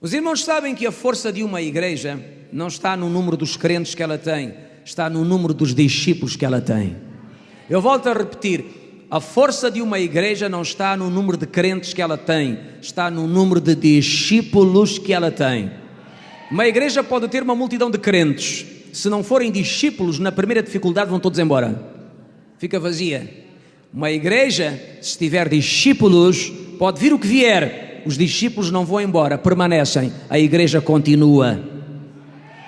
Os irmãos sabem que a força de uma igreja não está no número dos crentes que ela tem, está no número dos discípulos que ela tem. Eu volto a repetir, a força de uma igreja não está no número de crentes que ela tem, está no número de discípulos que ela tem. Uma igreja pode ter uma multidão de crentes, se não forem discípulos, na primeira dificuldade vão todos embora, fica vazia. Uma igreja, se tiver discípulos, pode vir o que vier, os discípulos não vão embora, permanecem, a igreja continua.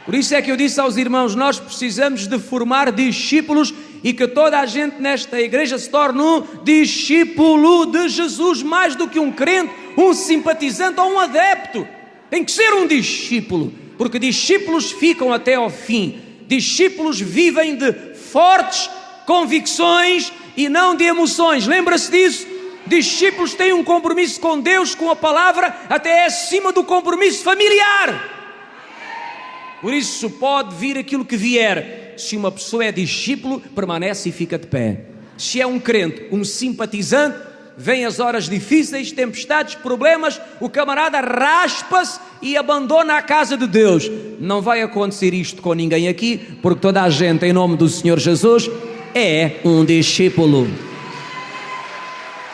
Por isso é que eu disse aos irmãos, nós precisamos de formar discípulos e que toda a gente nesta igreja se torne um discípulo de Jesus, mais do que um crente, um simpatizante ou um adepto. Tem que ser um discípulo, porque discípulos ficam até ao fim. Discípulos vivem de fortes convicções e não de emoções. Lembra-se disso? Discípulos têm um compromisso com Deus, com a palavra, até acima do compromisso familiar. Por isso pode vir aquilo que vier. Se uma pessoa é discípulo, permanece e fica de pé. Se é um crente, um simpatizante, vêm as horas difíceis, tempestades, problemas, o camarada raspa-se e abandona a casa de Deus. Não vai acontecer isto com ninguém aqui, porque toda a gente, em nome do Senhor Jesus, é um discípulo.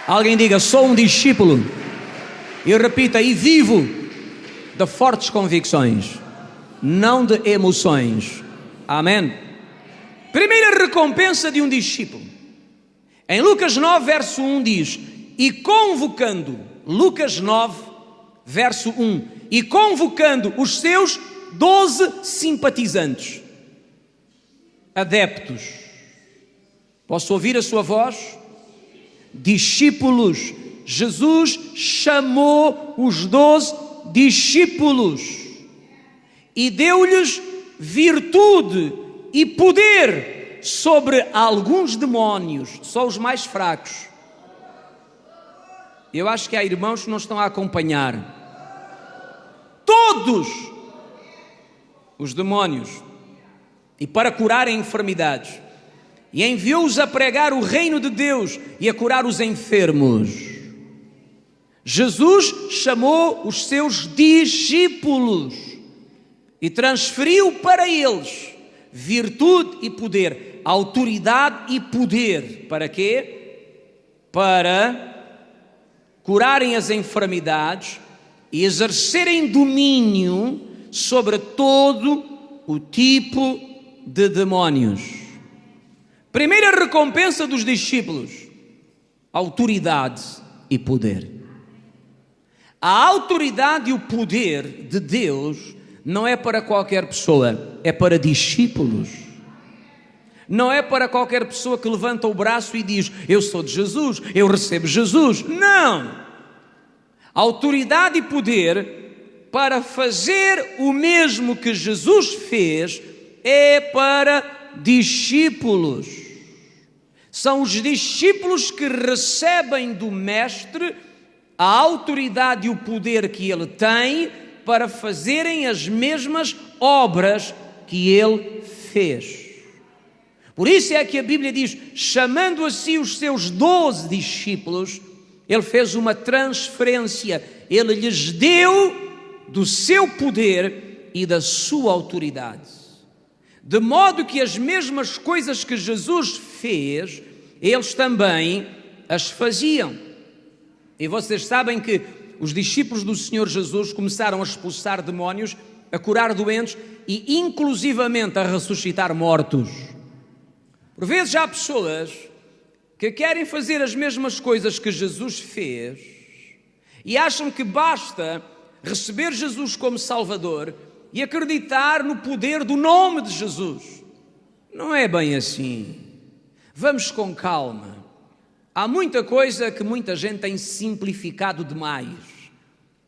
Alguém diga, sou um discípulo. E repita, e vivo de fortes convicções, não de emoções. Amém? Primeira recompensa de um discípulo. Em Lucas 9, verso 1 diz, e convocando, Lucas 9, verso 1, e convocando os seus 12 simpatizantes, adeptos. Posso ouvir a sua voz? Discípulos. Jesus chamou os 12 discípulos e deu-lhes virtude e poder sobre alguns demónios, só os mais fracos. Eu acho que há irmãos que não estão a acompanhar. Todos os demónios, e para curarem enfermidades, e enviou-os a pregar o reino de Deus e a curar os enfermos. Jesus chamou os seus discípulos e transferiu para eles virtude e poder, autoridade e poder. Para quê? Para curarem as enfermidades e exercerem domínio sobre todo o tipo de demónios. Primeira recompensa dos discípulos, autoridade e poder. A autoridade e o poder de Deus não é para qualquer pessoa, é para discípulos. Não é para qualquer pessoa que levanta o braço e diz, eu sou de Jesus, eu recebo Jesus. Não! Autoridade e poder para fazer o mesmo que Jesus fez é para discípulos. São os discípulos que recebem do Mestre a autoridade e o poder que ele tem para fazerem as mesmas obras que ele fez. Por isso é que a Bíblia diz, chamando a si os seus 12 discípulos, ele fez uma transferência, ele lhes deu do seu poder e da sua autoridade. De modo que as mesmas coisas que Jesus fez, eles também as faziam. E vocês sabem que os discípulos do Senhor Jesus começaram a expulsar demónios, a curar doentes e inclusivamente a ressuscitar mortos. Por vezes há pessoas que querem fazer as mesmas coisas que Jesus fez e acham que basta receber Jesus como Salvador e acreditar no poder do nome de Jesus. Não é bem assim. Vamos com calma. Há muita coisa que muita gente tem simplificado demais.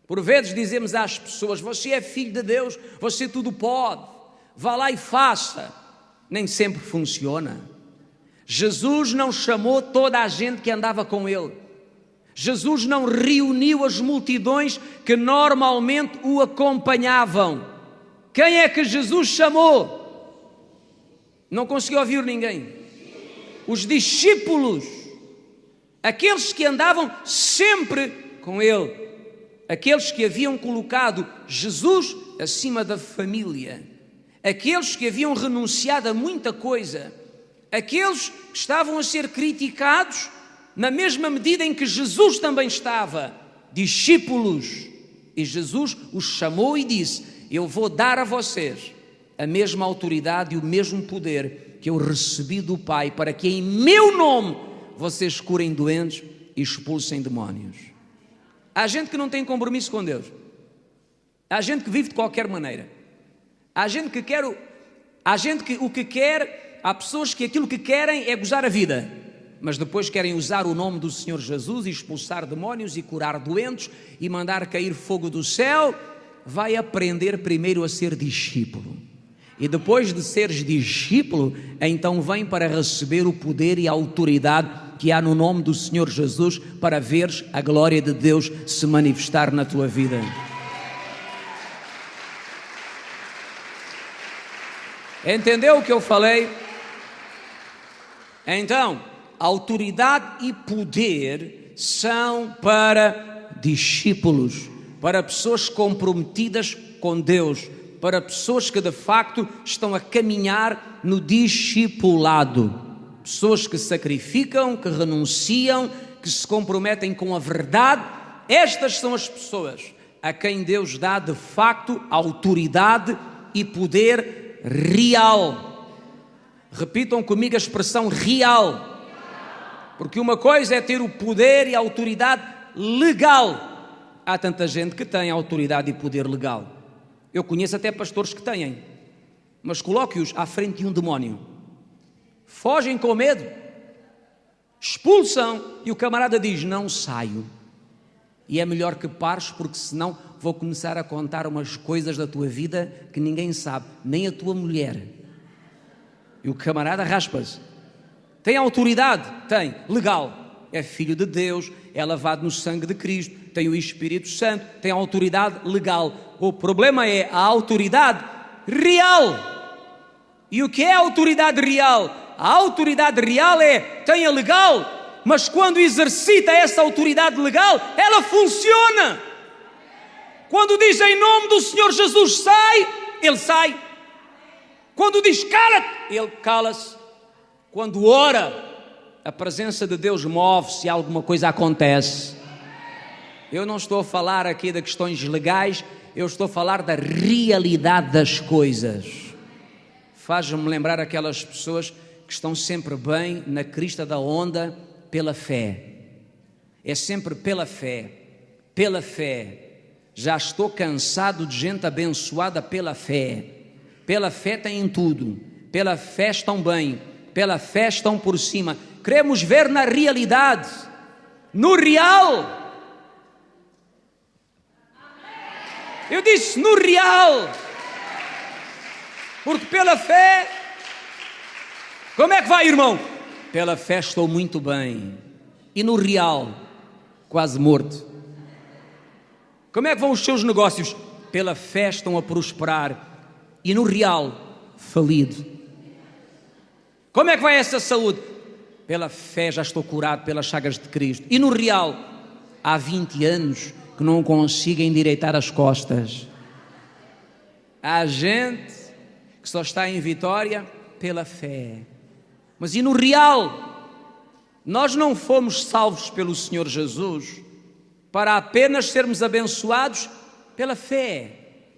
Por vezes dizemos às pessoas, você é filho de Deus, você tudo pode, vá lá e faça. Nem sempre funciona. Jesus não chamou toda a gente que andava com ele. Jesus não reuniu as multidões que normalmente o acompanhavam. Quem é que Jesus chamou? Não consegui ouvir ninguém. Os discípulos, aqueles que andavam sempre com ele. aqueles que haviam colocado Jesus acima da família, aqueles que haviam renunciado a muita coisa, aqueles que estavam a ser criticados na mesma medida em que Jesus também estava, discípulos. E Jesus os chamou e disse: eu vou dar a vocês a mesma autoridade e o mesmo poder que eu recebi do Pai, para que em meu nome vocês curem doentes e expulsem demónios. Há gente que não tem compromisso com Deus. Há gente que vive de qualquer maneira. Há gente que quer, há pessoas que aquilo que querem é gozar a vida, mas depois querem usar o nome do Senhor Jesus e expulsar demónios e curar doentes e mandar cair fogo do céu. Vai aprender primeiro a ser discípulo. E depois de seres discípulo, então vem para receber o poder e a autoridade que há no nome do Senhor Jesus, para veres a glória de Deus se manifestar na tua vida. Entendeu o que eu falei? Então, autoridade e poder são para discípulos, para pessoas comprometidas com Deus, para pessoas que de facto estão a caminhar no discipulado, pessoas que sacrificam, que renunciam, que se comprometem com a verdade. Estas são as pessoas a quem Deus dá de facto autoridade e poder real. Repitam comigo a expressão real, porque uma coisa é ter o poder e a autoridade legal. Há tanta gente que tem autoridade e poder legal. Eu conheço até pastores que têm, mas coloque-os à frente de um demónio, fogem com medo, expulsam, e o camarada diz: não saio. E é melhor que pares, porque senão vou começar a contar umas coisas da tua vida que ninguém sabe, nem a tua mulher. E o camarada raspa-se. Tem autoridade? Tem, legal. É filho de Deus, é lavado no sangue de Cristo, tem o Espírito Santo, tem autoridade legal. O problema é a autoridade real. E o que é a autoridade real? A autoridade real tem a legal, mas quando exercita essa autoridade legal, ela funciona. Quando diz em nome do Senhor Jesus sai, ele sai. Quando diz cala-te, ele cala-se. Quando ora, a presença de Deus move-se e alguma coisa acontece. Eu não estou a falar aqui de questões legais, eu estou a falar da realidade das coisas. Faz-me lembrar aquelas pessoas que estão sempre bem na crista da onda pela fé. É sempre pela fé, pela fé. Já estou cansado de gente abençoada pela fé. Pela fé têm tudo, pela fé estão bem, pela fé estão por cima. Queremos ver na realidade, no real. Eu disse no real, porque pela fé, como é que vai, irmão? Pela fé estou muito bem, e no real, quase morto. Como é que vão os seus negócios? Pela fé estão a prosperar, e no real, falido. Como é que vai essa saúde? Pela fé já estou curado pelas chagas de Cristo, e no real, há 20 anos que não consigo endireitar as costas. Há gente que só está em vitória pela fé. Mas e no real? Nós não fomos salvos pelo Senhor Jesus para apenas sermos abençoados pela fé.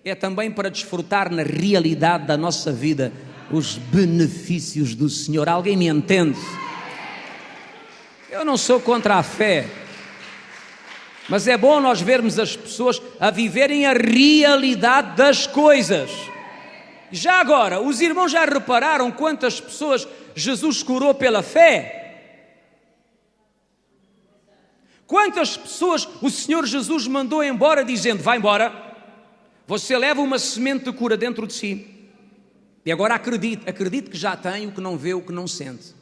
É também para desfrutar na realidade da nossa vida os benefícios do Senhor. Alguém me entende? Eu não sou contra a fé, mas é bom nós vermos as pessoas a viverem a realidade das coisas. Já agora, os irmãos já repararam quantas pessoas Jesus curou pela fé? Quantas pessoas o Senhor Jesus mandou embora dizendo: vai embora, você leva uma semente de cura dentro de si, e agora acredite que já tem o que não vê, o que não sente.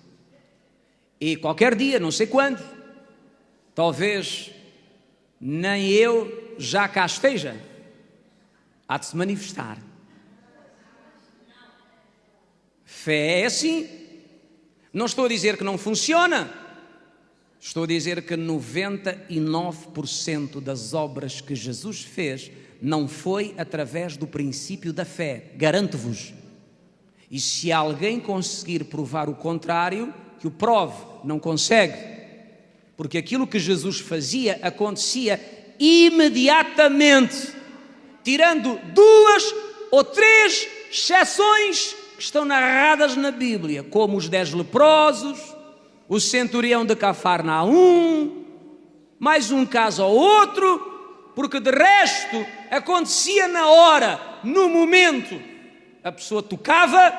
E qualquer dia, não sei quando, talvez nem eu já cá esteja, há de se manifestar. Fé é assim. Não estou a dizer que não funciona, Estou a dizer que 99% das obras que Jesus fez não foi através do princípio da fé, garanto-vos. E se alguém conseguir provar o contrário, que o prove, não consegue. Porque aquilo que Jesus fazia acontecia imediatamente, tirando 2 ou 3 exceções que estão narradas na Bíblia, como os 10 leprosos, o centurião de Cafarnaum, mais um caso ou outro, porque de resto acontecia na hora, no momento. A pessoa tocava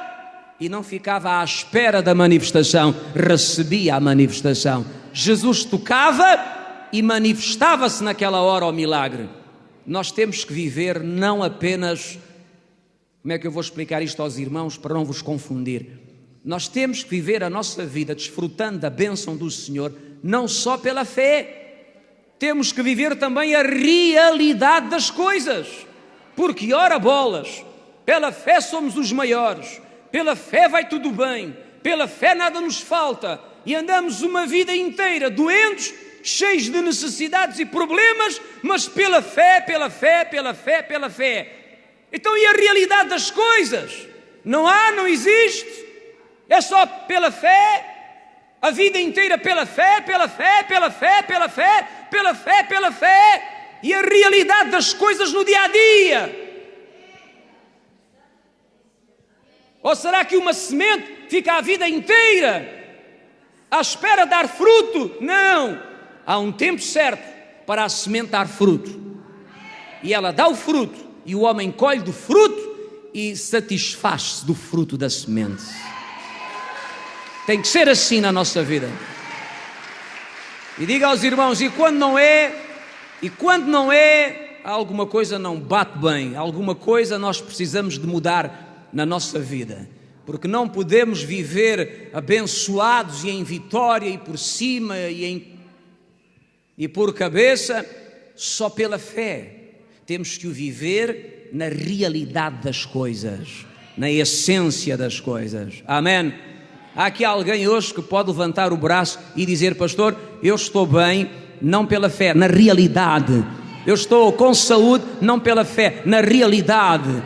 e não ficava à espera da manifestação, recebia a manifestação. Jesus tocava e manifestava-se naquela hora o milagre. Nós temos que viver não apenas... Como é que eu vou explicar isto aos irmãos para não vos confundir? Nós temos que viver a nossa vida desfrutando da bênção do Senhor, não só pela fé. Temos que viver também a realidade das coisas. Porque, ora bolas, pela fé somos os maiores, pela fé vai tudo bem, pela fé nada nos falta, e andamos uma vida inteira doentes, cheios de necessidades e problemas, mas pela fé, pela fé, pela fé, pela fé. Então, e a realidade das coisas? Não há, não existe. É só pela fé, a vida inteira pela fé, pela fé, pela fé, pela fé, pela fé, pela fé, e a realidade das coisas no dia a dia. Ou será que uma semente fica a vida inteira à espera de dar fruto? Não, há um tempo certo para a semente dar fruto, e ela dá o fruto, e o homem colhe do fruto e satisfaz-se do fruto da semente. Tem que ser assim na nossa vida. E diga aos irmãos, e quando não é, alguma coisa não bate bem, alguma coisa nós precisamos de mudar na nossa vida, porque não podemos viver abençoados e em vitória e por cima e por cabeça só pela fé. Temos que o viver na realidade das coisas, na essência das coisas. Amém? Há aqui alguém hoje que pode levantar o braço e dizer: pastor, eu estou bem, não pela fé, na realidade. Eu estou com saúde, não pela fé, na realidade.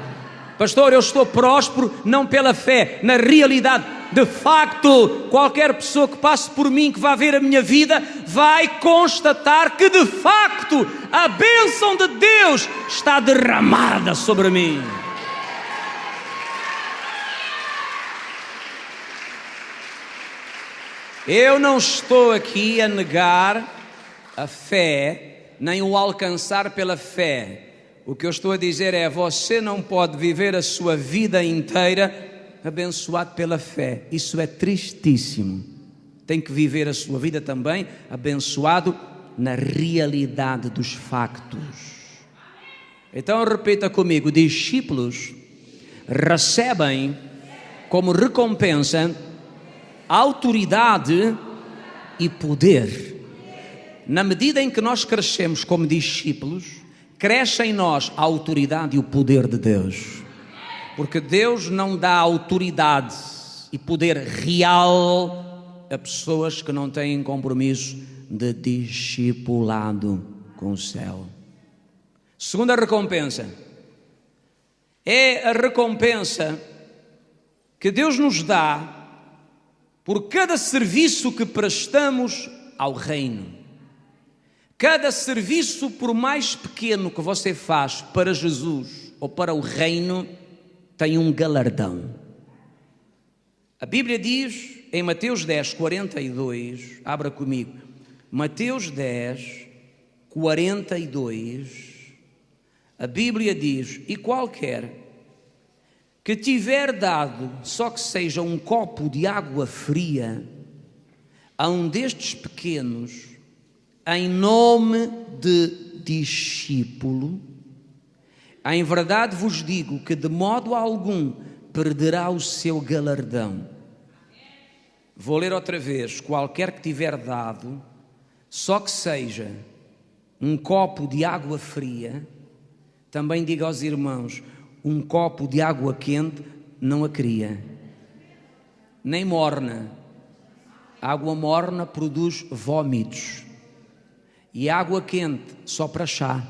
Pastor, eu estou próspero, não pela fé, na realidade. De facto, qualquer pessoa que passe por mim, que vá ver a minha vida, vai constatar que de facto a bênção de Deus está derramada sobre mim. Eu não estou aqui a negar a fé, nem o alcançar pela fé. O que eu estou a dizer é: você não pode viver a sua vida inteira abençoado pela fé. Isso é tristíssimo. Tem que viver a sua vida também abençoado na realidade dos factos. Então repita comigo: discípulos recebem como recompensa autoridade e poder. Na medida em que nós crescemos como discípulos, cresce em nós a autoridade e o poder de Deus. Porque Deus não dá autoridade e poder real a pessoas que não têm compromisso de discipulado com o céu. Segunda recompensa é a recompensa que Deus nos dá por cada serviço que prestamos ao reino. Cada serviço, por mais pequeno que você faz para Jesus ou para o reino, tem um galardão. A Bíblia diz em Mateus 10, 42, abra comigo, Mateus 10, 42, a Bíblia diz: e qualquer que tiver dado, só que seja um copo de água fria, a um destes pequenos, em nome de discípulo, em verdade vos digo que de modo algum perderá o seu galardão. Vou ler outra vez: qualquer que tiver dado, só que seja um copo de água fria, também diga aos irmãos, um copo de água quente não a cria, nem morna. Água morna produz vômitos. E água quente só para chá.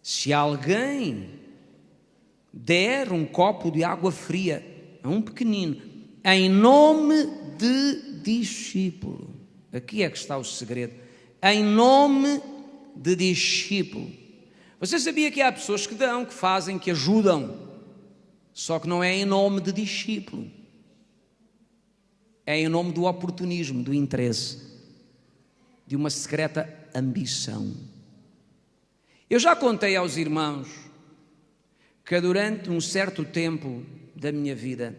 Se alguém der um copo de água fria a um pequenino, em nome de discípulo, aqui é que está o segredo, em nome de discípulo. Você sabia que há pessoas que dão, que fazem, que ajudam, só que não é em nome de discípulo, é em nome do oportunismo, do interesse, de uma secreta ambição. Eu já contei aos irmãos que durante um certo tempo da minha vida,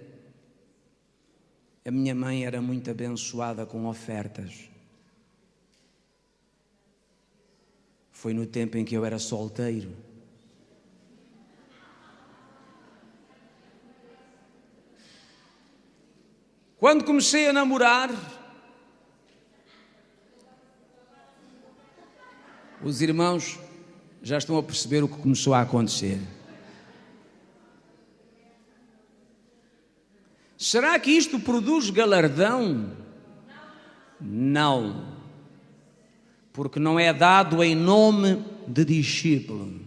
a minha mãe era muito abençoada com ofertas. Foi no tempo em que eu era solteiro. Quando comecei a namorar, os irmãos já estão a perceber o que começou a acontecer. Será que isto produz galardão? Não. Porque não é dado em nome de discípulo.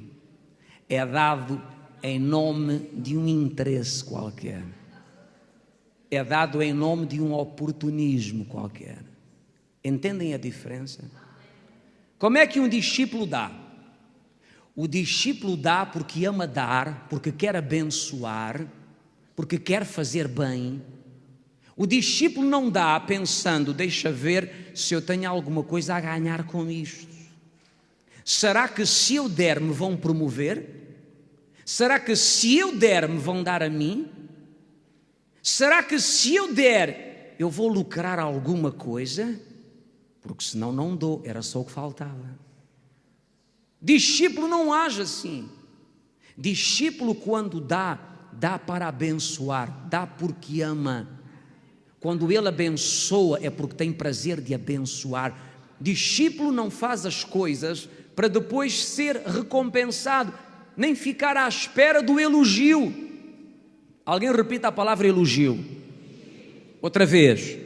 É dado em nome de um interesse qualquer. É dado em nome de um oportunismo qualquer. Entendem a diferença? Como é que um discípulo dá? O discípulo dá porque ama dar, porque quer abençoar, porque quer fazer bem. O discípulo não dá pensando, deixa ver se eu tenho alguma coisa a ganhar com isto. Será que se eu der me vão promover? Será que se eu der me vão dar a mim? Será que se eu der eu vou lucrar alguma coisa? Porque senão não dou, era só o que faltava. Discípulo não age assim. Discípulo quando dá para abençoar, dá porque ama. Quando ele abençoa é porque tem prazer de abençoar. Discípulo não faz as coisas para depois ser recompensado, nem ficar à espera do elogio. Alguém repita a palavra elogio. Outra vez.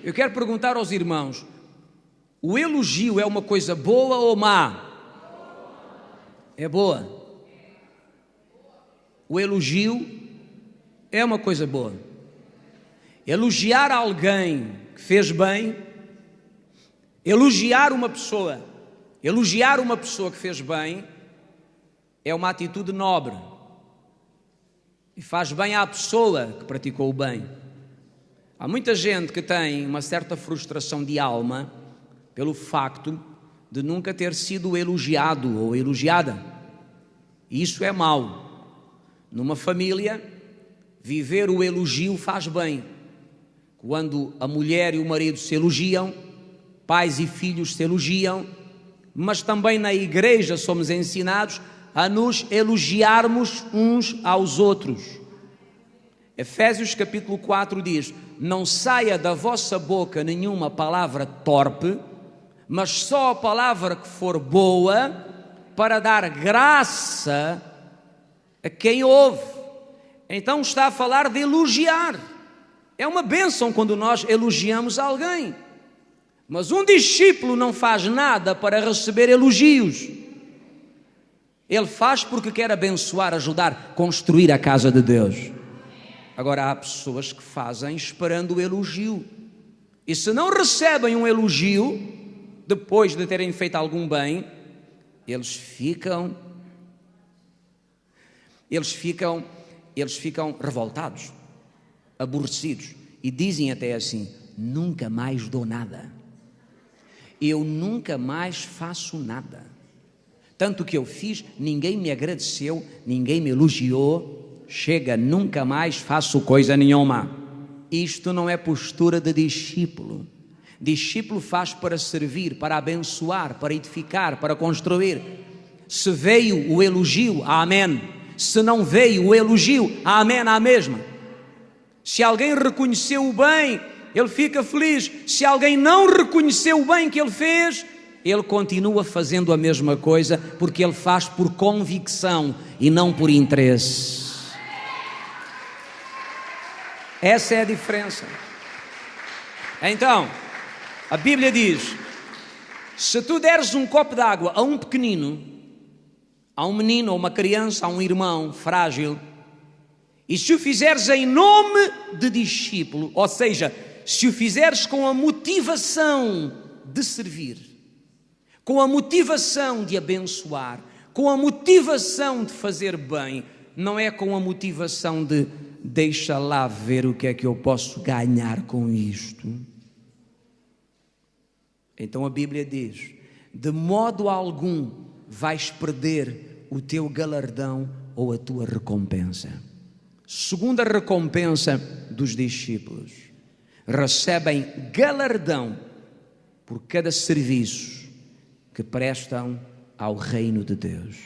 Eu quero perguntar aos irmãos, o elogio é uma coisa boa ou má? É boa. O elogio é uma coisa boa. Elogiar alguém que fez bem, elogiar uma pessoa que fez bem, é uma atitude nobre. E faz bem à pessoa que praticou o bem. Há muita gente que tem uma certa frustração de alma pelo facto de nunca ter sido elogiado ou elogiada. E isso é mau. Numa família, viver o elogio faz bem. Quando a mulher e o marido se elogiam, pais e filhos se elogiam, mas também na igreja somos ensinados a nos elogiarmos uns aos outros. Efésios capítulo 4 diz: não saia da vossa boca nenhuma palavra torpe, mas só a palavra que for boa, para dar graça a quem ouve. Então está a falar de elogiar. É uma bênção quando nós elogiamos alguém. Mas um discípulo não faz nada para receber elogios. Ele faz porque quer abençoar, ajudar, construir a casa de Deus. Agora há pessoas que fazem esperando o elogio. E se não recebem um elogio, depois de terem feito algum bem, eles ficam revoltados, aborrecidos, e dizem até assim: nunca mais dou nada, eu nunca mais faço nada, tanto que eu fiz, ninguém me agradeceu, ninguém me elogiou, chega, nunca mais faço coisa nenhuma. Isto não é postura de discípulo. Discípulo faz para servir, para abençoar, para edificar, para construir. Se veio o elogio, amém. Se não veio o elogio, amém, à mesma. Se alguém reconheceu o bem, ele fica feliz. Se alguém não reconheceu o bem que ele fez, ele continua fazendo a mesma coisa, porque ele faz por convicção e não por interesse. Essa é a diferença. Então, a Bíblia diz: se tu deres um copo de água a um pequenino, a um menino, a uma criança, a um irmão frágil, e se o fizeres em nome de discípulo, ou seja, se o fizeres com a motivação de servir, com a motivação de abençoar, com a motivação de fazer bem, não é com a motivação de deixa lá ver o que é que eu posso ganhar com isto. Então a Bíblia diz: de modo algum vais perder o teu galardão ou a tua recompensa. Segunda recompensa dos discípulos: recebem galardão por cada serviço que prestam ao reino de Deus.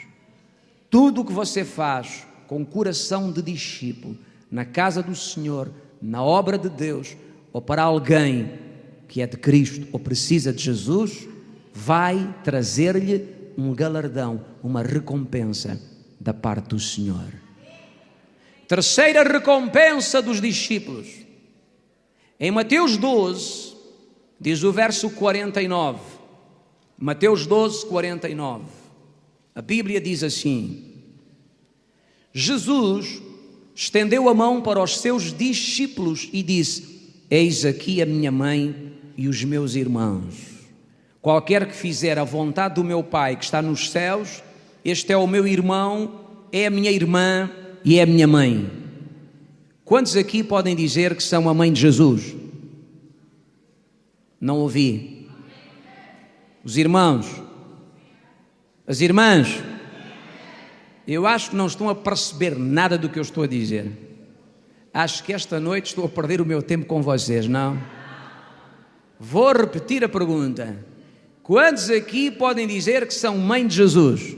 Tudo o que você faz com coração de discípulo, na casa do Senhor, na obra de Deus, ou para alguém que é de Cristo ou precisa de Jesus, vai trazer-lhe um galardão, uma recompensa da parte do Senhor. Terceira recompensa dos discípulos. Em Mateus 12, diz o verso 49. Mateus 12, 49. A Bíblia diz assim: Jesus estendeu a mão para os seus discípulos e disse: eis aqui a minha mãe e os meus irmãos. Qualquer que fizer a vontade do meu Pai que está nos céus, este é o meu irmão, é a minha irmã e é a minha mãe. Quantos aqui podem dizer que são a mãe de Jesus? Não ouvi. Os irmãos? As irmãs? Eu acho que não estão a perceber nada do que eu estou a dizer. Acho que esta noite estou a perder o meu tempo com vocês, não? Vou repetir a pergunta. Quantos aqui podem dizer que são mãe de Jesus?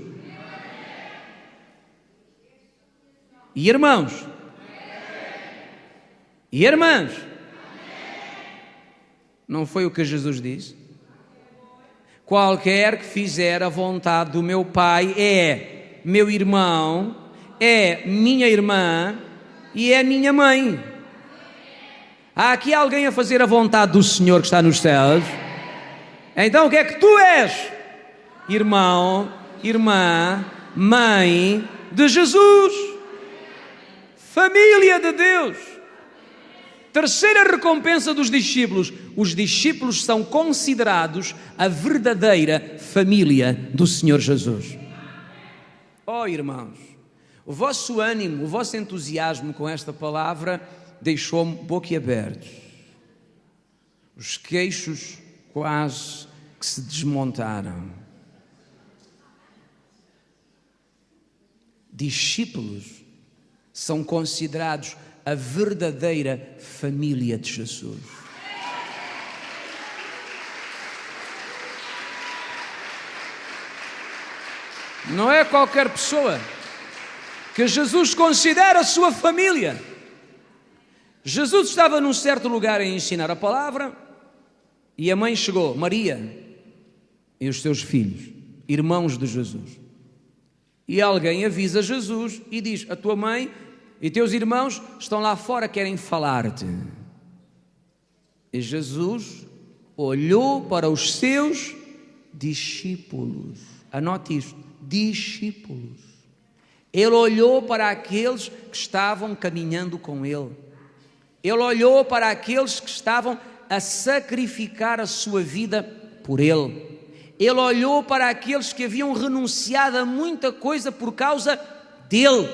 E irmãos? E irmãs? Não foi o que Jesus disse? Qualquer que fizer a vontade do meu Pai é meu irmão, é minha irmã e é minha mãe. Há aqui alguém a fazer a vontade do Senhor que está nos céus? Então o que é que tu és? Irmão, irmã, mãe de Jesus. Família de Deus. Terceira recompensa dos discípulos: os discípulos são considerados a verdadeira família do Senhor Jesus. Oh irmãos, o vosso ânimo, o vosso entusiasmo com esta palavra deixou-me boquiaberto. Os queixos quase que se desmontaram. Discípulos são considerados a verdadeira família de Jesus. Não é qualquer pessoa que Jesus considera a sua família. Jesus estava num certo lugar a ensinar a palavra e a mãe chegou, Maria, e os seus filhos, irmãos de Jesus. E alguém avisa Jesus e diz: a tua mãe e teus irmãos estão lá fora, querem falar-te. E Jesus olhou para os seus discípulos. Anote isto, discípulos. Ele olhou para aqueles que estavam caminhando com ele. Ele olhou para aqueles que estavam a sacrificar a sua vida por ele. Ele olhou para aqueles que haviam renunciado a muita coisa por causa dele.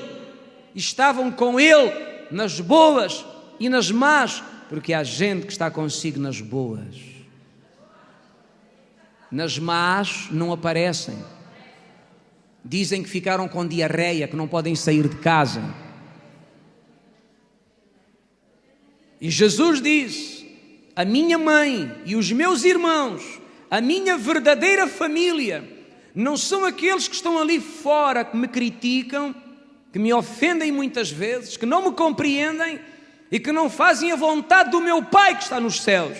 Estavam com ele nas boas e nas más, porque há gente que está consigo nas boas. Nas más não aparecem. Dizem que ficaram com diarreia, que não podem sair de casa. E Jesus diz: a minha mãe e os meus irmãos, a minha verdadeira família, não são aqueles que estão ali fora, que me criticam, que me ofendem muitas vezes, que não me compreendem e que não fazem a vontade do meu Pai que está nos céus.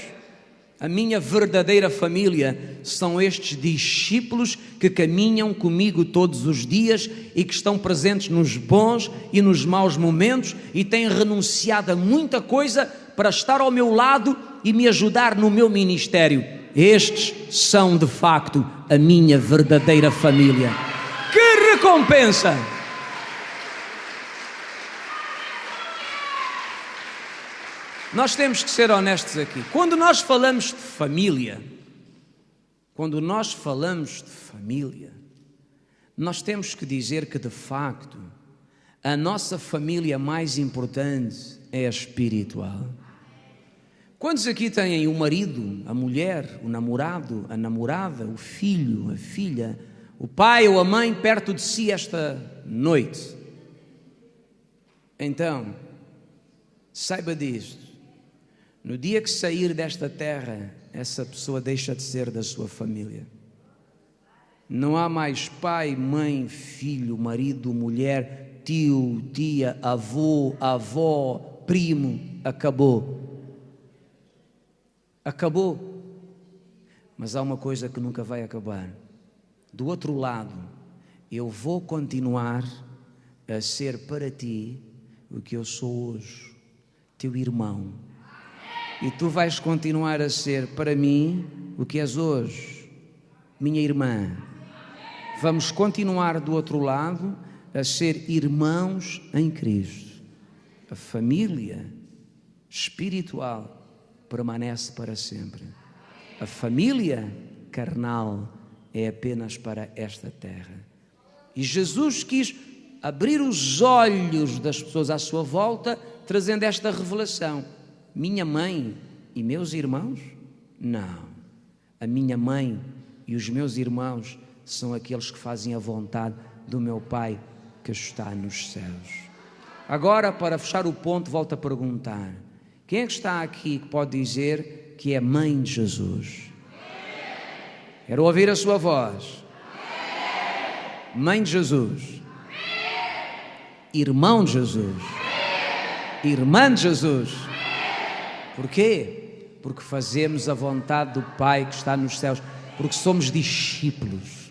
A minha verdadeira família são estes discípulos que caminham comigo todos os dias e que estão presentes nos bons e nos maus momentos e têm renunciado a muita coisa para estar ao meu lado e me ajudar no meu ministério. Estes são de facto a minha verdadeira família. Que recompensa! Nós temos que ser honestos aqui. Quando nós falamos de família, nós temos que dizer que de facto a nossa família mais importante é a espiritual. Quantos aqui têm o marido, a mulher, o namorado, a namorada, o filho, a filha, o pai ou a mãe perto de si esta noite? Então, saiba disto. No dia que sair desta terra, essa pessoa deixa de ser da sua família. Não há mais pai, mãe, filho, marido, mulher, tio, tia, avô, avó, primo. Acabou. Acabou. Mas há uma coisa que nunca vai acabar. Do outro lado, eu vou continuar a ser para ti o que eu sou hoje, teu irmão. E tu vais continuar a ser para mim o que és hoje, minha irmã. Vamos continuar do outro lado a ser irmãos em Cristo. A família espiritual permanece para sempre. A família carnal é apenas para esta terra. E Jesus quis abrir os olhos das pessoas à sua volta, trazendo esta revelação. Minha mãe e meus irmãos? Não. A minha mãe e os meus irmãos são aqueles que fazem a vontade do meu Pai que está nos céus. Agora, para fechar o ponto, volto a perguntar. Quem é que está aqui que pode dizer que é mãe de Jesus? Quero ouvir a sua voz. Mãe de Jesus. Irmão de Jesus. Irmã de Jesus. Porquê? Porque fazemos a vontade do Pai que está nos céus, porque somos discípulos.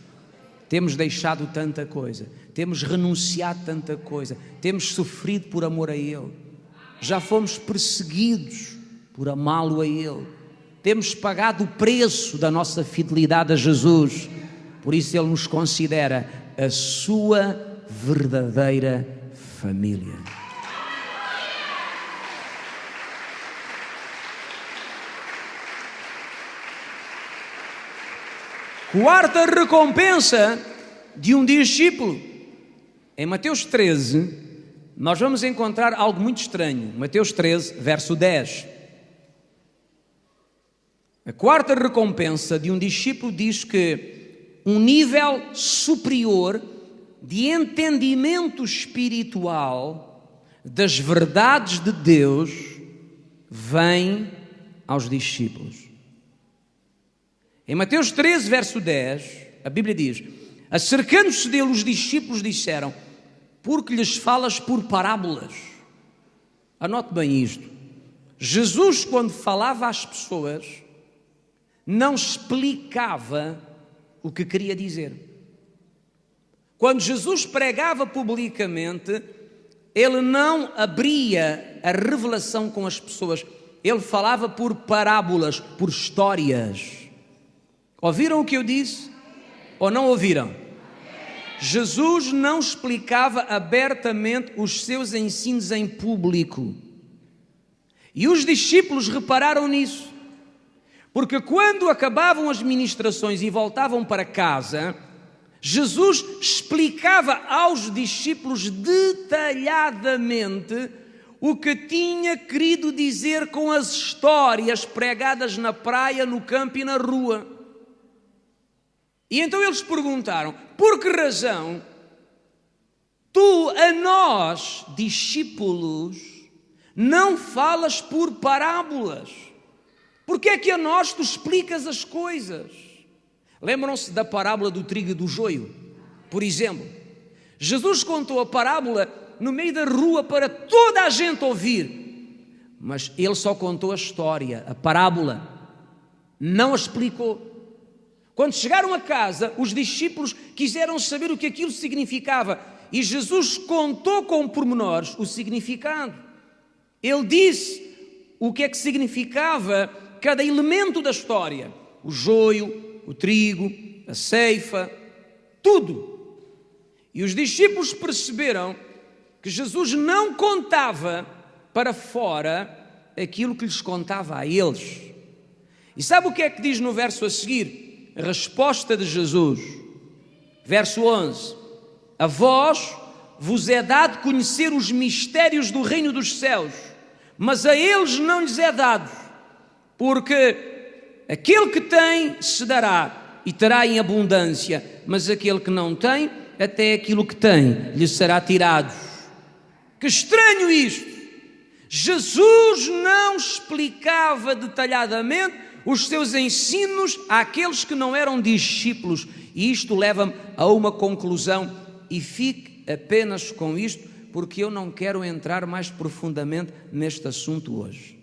Temos deixado tanta coisa, temos renunciado tanta coisa, temos sofrido por amor a Ele, já fomos perseguidos por amá-lo a Ele, temos pagado o preço da nossa fidelidade a Jesus, por isso Ele nos considera a sua verdadeira família. Quarta recompensa de um discípulo. Em Mateus 13, nós vamos encontrar algo muito estranho. Mateus 13, verso 10. A quarta recompensa de um discípulo diz que um nível superior de entendimento espiritual das verdades de Deus vem aos discípulos. Em Mateus 13, verso 10, a Bíblia diz: acercando-se dele, os discípulos disseram: porque lhes falas por parábolas? Anote bem isto. Jesus, quando falava às pessoas, não explicava o que queria dizer. Quando Jesus pregava publicamente, ele não abria a revelação com as pessoas. Ele falava por parábolas, por histórias. Ouviram o que eu disse? Ou não ouviram? Jesus não explicava abertamente os seus ensinos em público. E os discípulos repararam nisso. Porque quando acabavam as ministrações e voltavam para casa, Jesus explicava aos discípulos detalhadamente o que tinha querido dizer com as histórias pregadas na praia, no campo e na rua. E então eles perguntaram: por que razão tu a nós, discípulos, não falas por parábolas? Por que é que a nós tu explicas as coisas? Lembram-se da parábola do trigo e do joio? Por exemplo, Jesus contou a parábola no meio da rua para toda a gente ouvir, mas ele só contou a história, a parábola, não a explicou. Quando chegaram a casa, os discípulos quiseram saber o que aquilo significava e Jesus contou com pormenores o significado. Ele disse o que é que significava cada elemento da história: o joio, o trigo, a ceifa, tudo. E os discípulos perceberam que Jesus não contava para fora aquilo que lhes contava a eles. E sabe o que é que diz no verso a seguir? A resposta de Jesus. Verso 11: a vós vos é dado conhecer os mistérios do reino dos céus, mas a eles não lhes é dado, porque aquele que tem se dará e terá em abundância, mas aquele que não tem, até aquilo que tem lhe será tirado. Que estranho isto! Jesus não explicava detalhadamente os seus ensinos àqueles que não eram discípulos, e isto leva-me a uma conclusão, e fique apenas com isto, porque eu não quero entrar mais profundamente neste assunto hoje.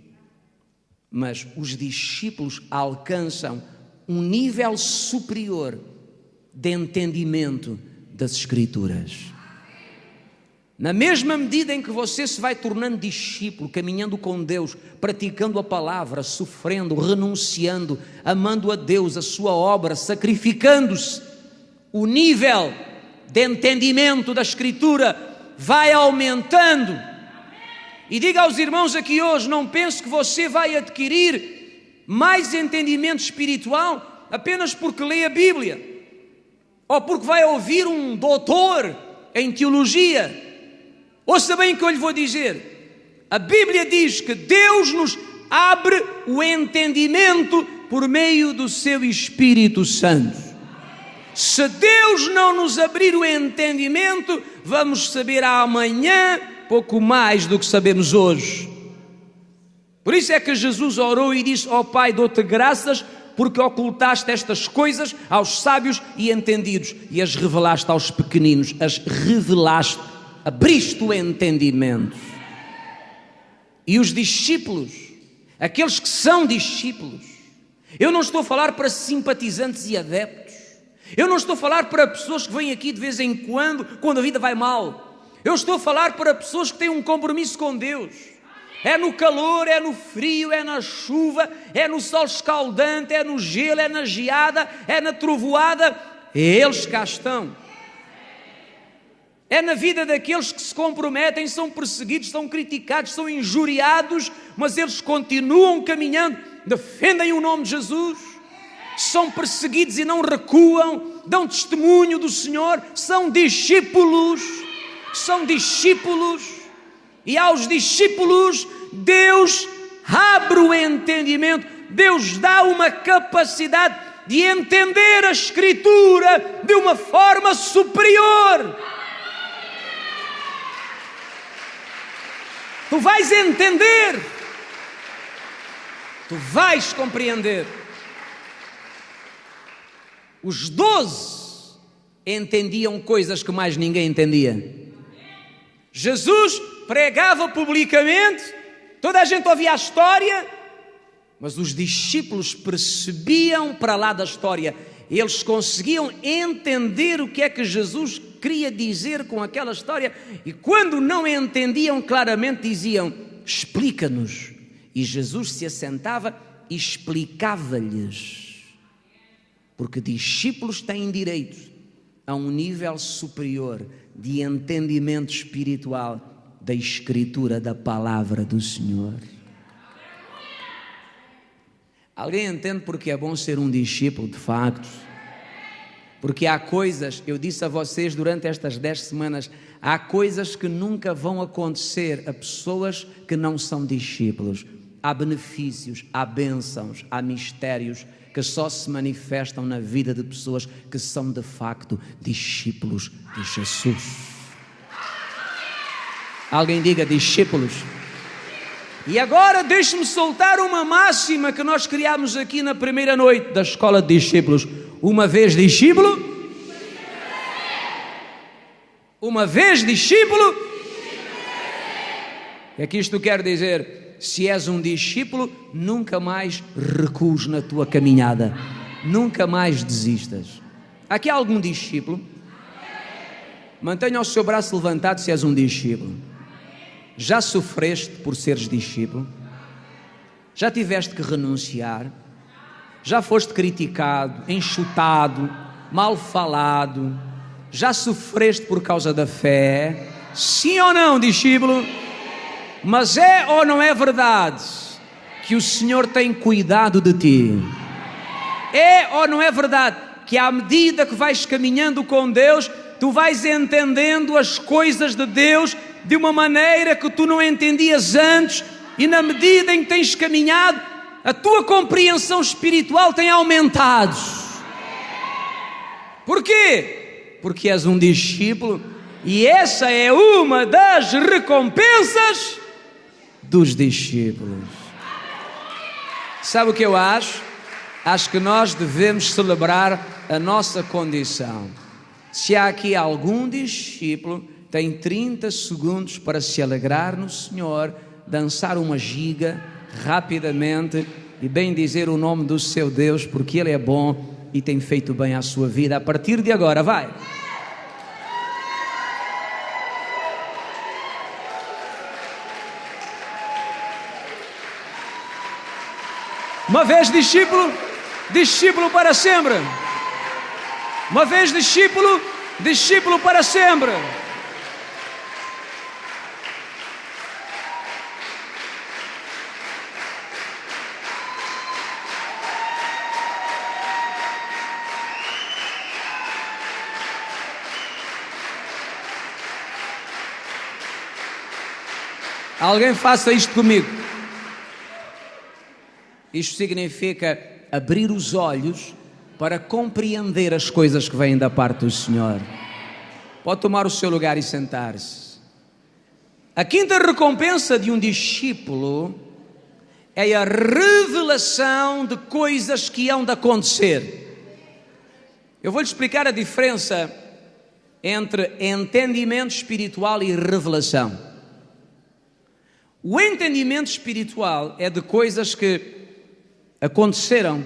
Mas os discípulos alcançam um nível superior de entendimento das Escrituras. Na mesma medida em que você se vai tornando discípulo, caminhando com Deus, praticando a palavra, sofrendo, renunciando, amando a Deus, a sua obra, sacrificando-se, o nível de entendimento da Escritura vai aumentando. E diga aos irmãos aqui hoje, não pense que você vai adquirir mais entendimento espiritual apenas porque lê a Bíblia, ou porque vai ouvir um doutor em teologia. Ouça bem o que eu lhe vou dizer. A Bíblia diz que Deus nos abre o entendimento por meio do seu Espírito Santo. Se Deus não nos abrir o entendimento, vamos saber amanhã pouco mais do que sabemos hoje. Por isso é que Jesus orou e disse: ó Pai, dou-te graças porque ocultaste estas coisas aos sábios e entendidos e as revelaste aos pequeninos. As revelaste, abriste o entendimento. E os discípulos, aqueles que são discípulos, eu não estou a falar para simpatizantes e adeptos, eu não estou a falar para pessoas que vêm aqui de vez em quando a vida vai mal, eu estou a falar para pessoas que têm um compromisso com Deus. É no calor, é no frio, é na chuva, é no sol escaldante, é no gelo, é na geada, é na trovoada, eles cá estão. É na vida daqueles que se comprometem, são perseguidos, são criticados, são injuriados, mas eles continuam caminhando, defendem o nome de Jesus, são perseguidos e não recuam, dão testemunho do Senhor, são discípulos. E aos discípulos Deus abre o entendimento, Deus dá uma capacidade de entender a Escritura de uma forma superior. Tu vais entender, tu vais compreender. Os 12 entendiam coisas que mais ninguém entendia. Jesus pregava publicamente, toda a gente ouvia a história, mas os discípulos percebiam para lá da história. Eles conseguiam entender o que é que Jesus queria dizer com aquela história, e quando não entendiam claramente diziam: explica-nos. E Jesus se assentava e explicava-lhes, porque discípulos têm direito a um nível superior de entendimento espiritual da Escritura, da palavra do Senhor. Alguém entende porque é bom ser um discípulo de facto? Porque há coisas, eu disse a vocês durante estas 10 semanas, há coisas que nunca vão acontecer a pessoas que não são discípulos. Há benefícios, há bênçãos, há mistérios que só se manifestam na vida de pessoas que são de facto discípulos de Jesus. Alguém diga discípulos. E agora deixe-me soltar uma máxima que nós criámos aqui na primeira noite da escola de discípulos. Uma vez discípulo, uma vez discípulo. O que é que isto quer dizer? Se és um discípulo, nunca mais recues na tua caminhada, nunca mais desistas. Aqui há algum discípulo? Mantenha o seu braço levantado se és um discípulo. Já sofreste por seres discípulo? Já tiveste que renunciar? Já foste criticado, enxutado, mal falado? Já sofreste por causa da fé? Sim ou não, discípulo? Mas é ou não é verdade que o Senhor tem cuidado de ti? É ou não é verdade que à medida que vais caminhando com Deus, tu vais entendendo as coisas de Deus de uma maneira que tu não entendias antes, e na medida em que tens caminhado, a tua compreensão espiritual tem aumentado. Porquê? Porque és um discípulo, e essa é uma das recompensas dos discípulos. Sabe o que eu acho? Acho que nós devemos celebrar a nossa condição. Se há aqui algum discípulo, tem 30 segundos para se alegrar no Senhor, dançar uma giga rapidamente e bem dizer o nome do seu Deus, porque Ele é bom e tem feito bem à sua vida. A partir de agora, vai! Uma vez discípulo, discípulo para sempre. Uma vez discípulo, discípulo para sempre. Alguém faça isto comigo. Isto significa abrir os olhos para compreender as coisas que vêm da parte do Senhor. Pode tomar o seu lugar e sentar-se. A quinta recompensa de um discípulo é a revelação de coisas que hão de acontecer. Eu vou-lhe explicar a diferença entre entendimento espiritual e revelação. O entendimento espiritual é de coisas que aconteceram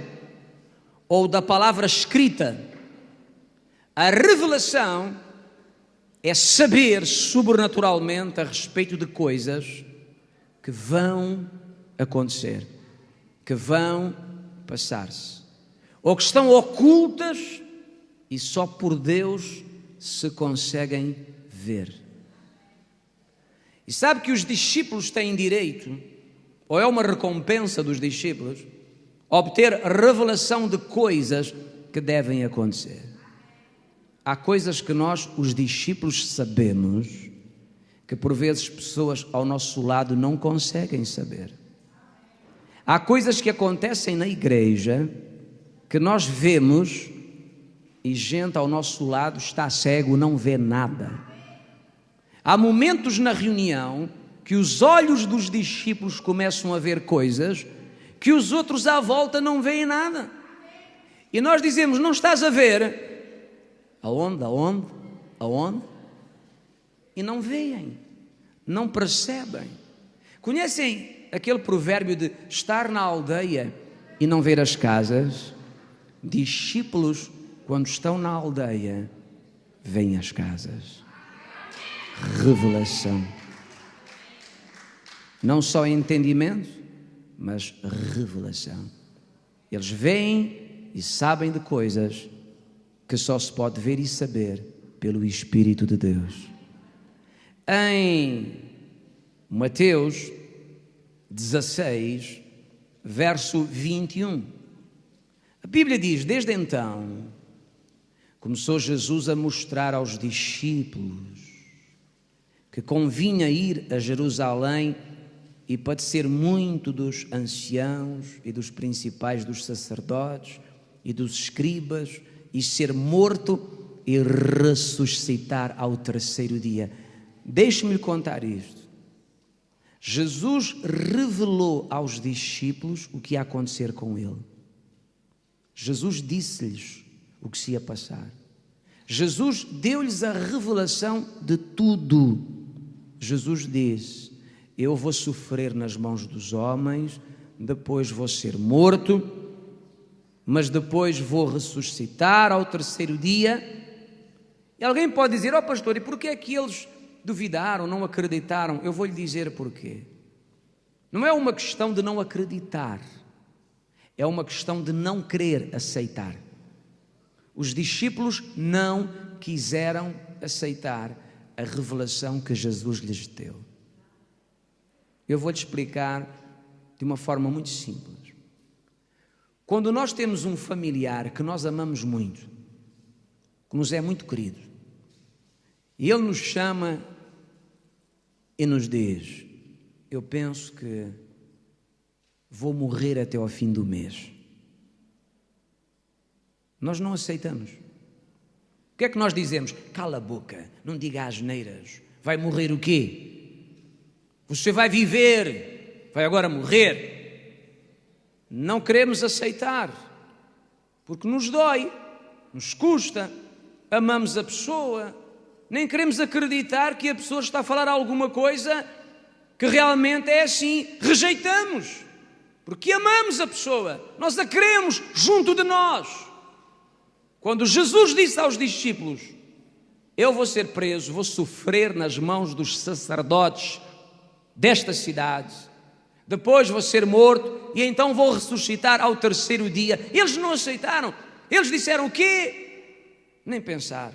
ou da palavra escrita. A revelação é saber sobrenaturalmente a respeito de coisas que vão acontecer, que vão passar-se, ou que estão ocultas e só por Deus se conseguem ver. E sabe que os discípulos têm direito, ou é uma recompensa dos discípulos, obter revelação de coisas que devem acontecer. Há coisas que nós, os discípulos, sabemos, que por vezes pessoas ao nosso lado não conseguem saber. Há coisas que acontecem na igreja que nós vemos e gente ao nosso lado está cego, não vê nada. Há momentos na reunião que os olhos dos discípulos começam a ver coisas que os outros à volta não veem nada. E nós dizemos, não estás a ver? Aonde? E não veem, não percebem. Conhecem aquele provérbio de estar na aldeia e não ver as casas? Discípulos, quando estão na aldeia, veem as casas. Revelação. Não só entendimento, mas revelação. Eles veem e sabem de coisas que só se pode ver e saber pelo Espírito de Deus. Em Mateus 16, verso 21, a Bíblia diz, desde então, começou Jesus a mostrar aos discípulos que convinha ir a Jerusalém e padecer muito dos anciãos e dos principais dos sacerdotes e dos escribas e ser morto e ressuscitar ao terceiro dia. Deixe-me contar isto. Jesus revelou aos discípulos o que ia acontecer com ele. Jesus disse-lhes o que se ia passar. Jesus deu-lhes a revelação de tudo. Jesus disse, eu vou sofrer nas mãos dos homens, depois vou ser morto, mas depois vou ressuscitar ao terceiro dia. E alguém pode dizer, pastor, e porquê é que eles duvidaram, não acreditaram? Eu vou lhe dizer porquê. Não é uma questão de não acreditar, é uma questão de não querer aceitar. Os discípulos não quiseram aceitar a revelação que Jesus lhes deu. Eu vou-te explicar de uma forma muito simples. Quando nós temos um familiar que nós amamos muito, que nos é muito querido, e ele nos chama e nos diz: eu penso que vou morrer até ao fim do mês. Nós não aceitamos. O que é que nós dizemos? Cala a boca, não diga asneiras. Vai morrer o quê? Você vai viver, vai agora morrer. Não queremos aceitar, porque nos dói, nos custa, amamos a pessoa, nem queremos acreditar que a pessoa está a falar alguma coisa que realmente é assim. Rejeitamos, porque amamos a pessoa, nós a queremos junto de nós. Quando Jesus disse aos discípulos: eu vou ser preso, vou sofrer nas mãos dos sacerdotes desta cidade, depois vou ser morto e então vou ressuscitar ao terceiro dia. Eles não aceitaram. Eles disseram: o quê? Nem pensar.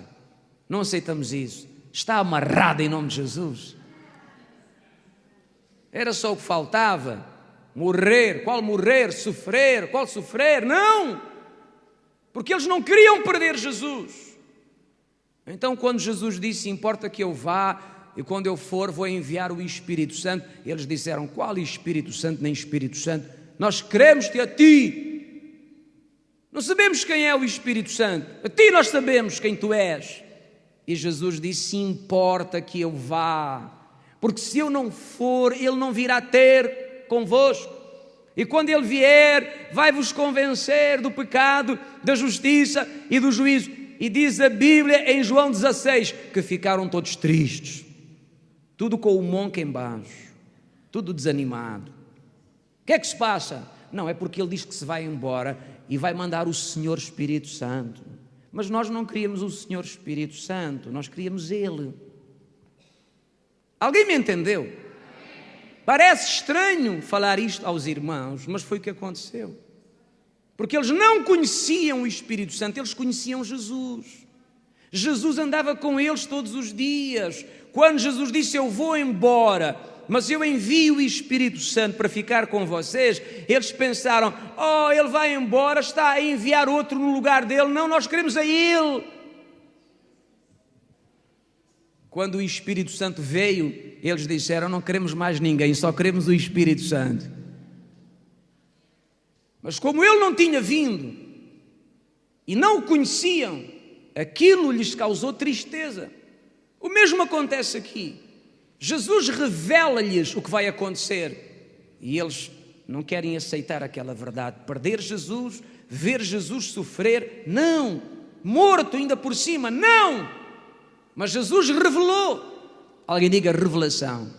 Não aceitamos isso. Está amarrado em nome de Jesus. Era só o que faltava. Morrer. Qual morrer? Sofrer. Qual sofrer? Não! Porque eles não queriam perder Jesus. Então, quando Jesus disse: importa que eu vá, e quando eu for vou enviar o Espírito Santo, eles disseram: qual Espírito Santo nem Espírito Santo? Nós queremos-te a ti. Não sabemos quem é o Espírito Santo, a ti nós sabemos quem tu és. E Jesus disse: importa que eu vá, porque se eu não for, ele não virá ter convosco. E quando ele vier, vai-vos convencer do pecado, da justiça e do juízo. E diz a Bíblia em João 16 que ficaram todos tristes, tudo com o monco embaixo, tudo desanimado. O que é que se passa? Não, é porque ele diz que se vai embora e vai mandar o Senhor Espírito Santo. Mas nós não queríamos o Senhor Espírito Santo, nós queríamos ele. Alguém me entendeu? Parece estranho falar isto aos irmãos, mas foi o que aconteceu. Porque eles não conheciam o Espírito Santo, eles conheciam Jesus. Jesus andava com eles todos os dias. Quando Jesus disse: eu vou embora, mas eu envio o Espírito Santo para ficar com vocês, eles pensaram: oh, ele vai embora, está a enviar outro no lugar dele. Não, nós queremos a ele. Quando o Espírito Santo veio, eles disseram: não queremos mais ninguém, só queremos o Espírito Santo. Mas como ele não tinha vindo e não o conheciam, aquilo lhes causou tristeza. O mesmo acontece aqui. Jesus revela-lhes o que vai acontecer e eles não querem aceitar aquela verdade. Perder Jesus, ver Jesus sofrer, não. Morto ainda por cima, não. Mas Jesus revelou. Alguém diga revelação.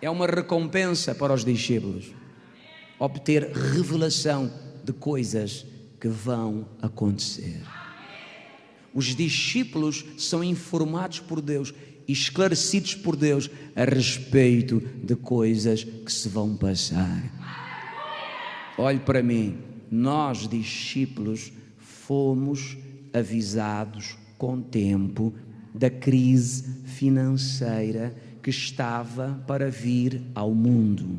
É uma recompensa para os discípulos. Obter revelação de coisas que vão acontecer. Os discípulos são informados por Deus, esclarecidos por Deus a respeito de coisas que se vão passar. Olhe para mim, nós discípulos fomos avisados com tempo da crise financeira que estava para vir ao mundo.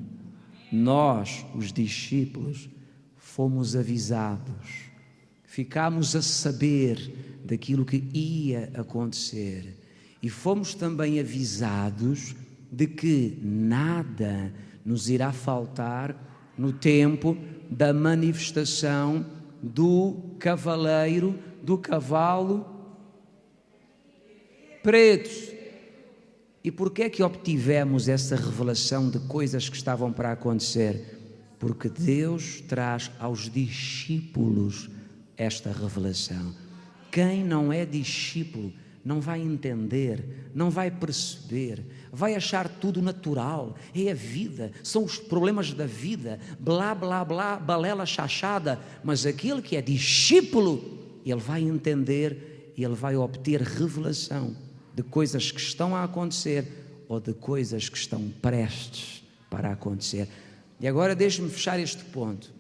Nós, os discípulos, fomos avisados, ficámos a saber daquilo que ia acontecer e fomos também avisados de que nada nos irá faltar no tempo da manifestação do cavaleiro, do cavalo preto. E porquê é que obtivemos essa revelação de coisas que estavam para acontecer? Porque Deus traz aos discípulos esta revelação. Quem não é discípulo não vai entender, não vai perceber, vai achar tudo natural. É a vida, são os problemas da vida, blá, blá, blá, balela chachada. Mas aquele que é discípulo, ele vai entender e ele vai obter revelação de coisas que estão a acontecer ou de coisas que estão prestes para acontecer. E agora deixe-me fechar este ponto.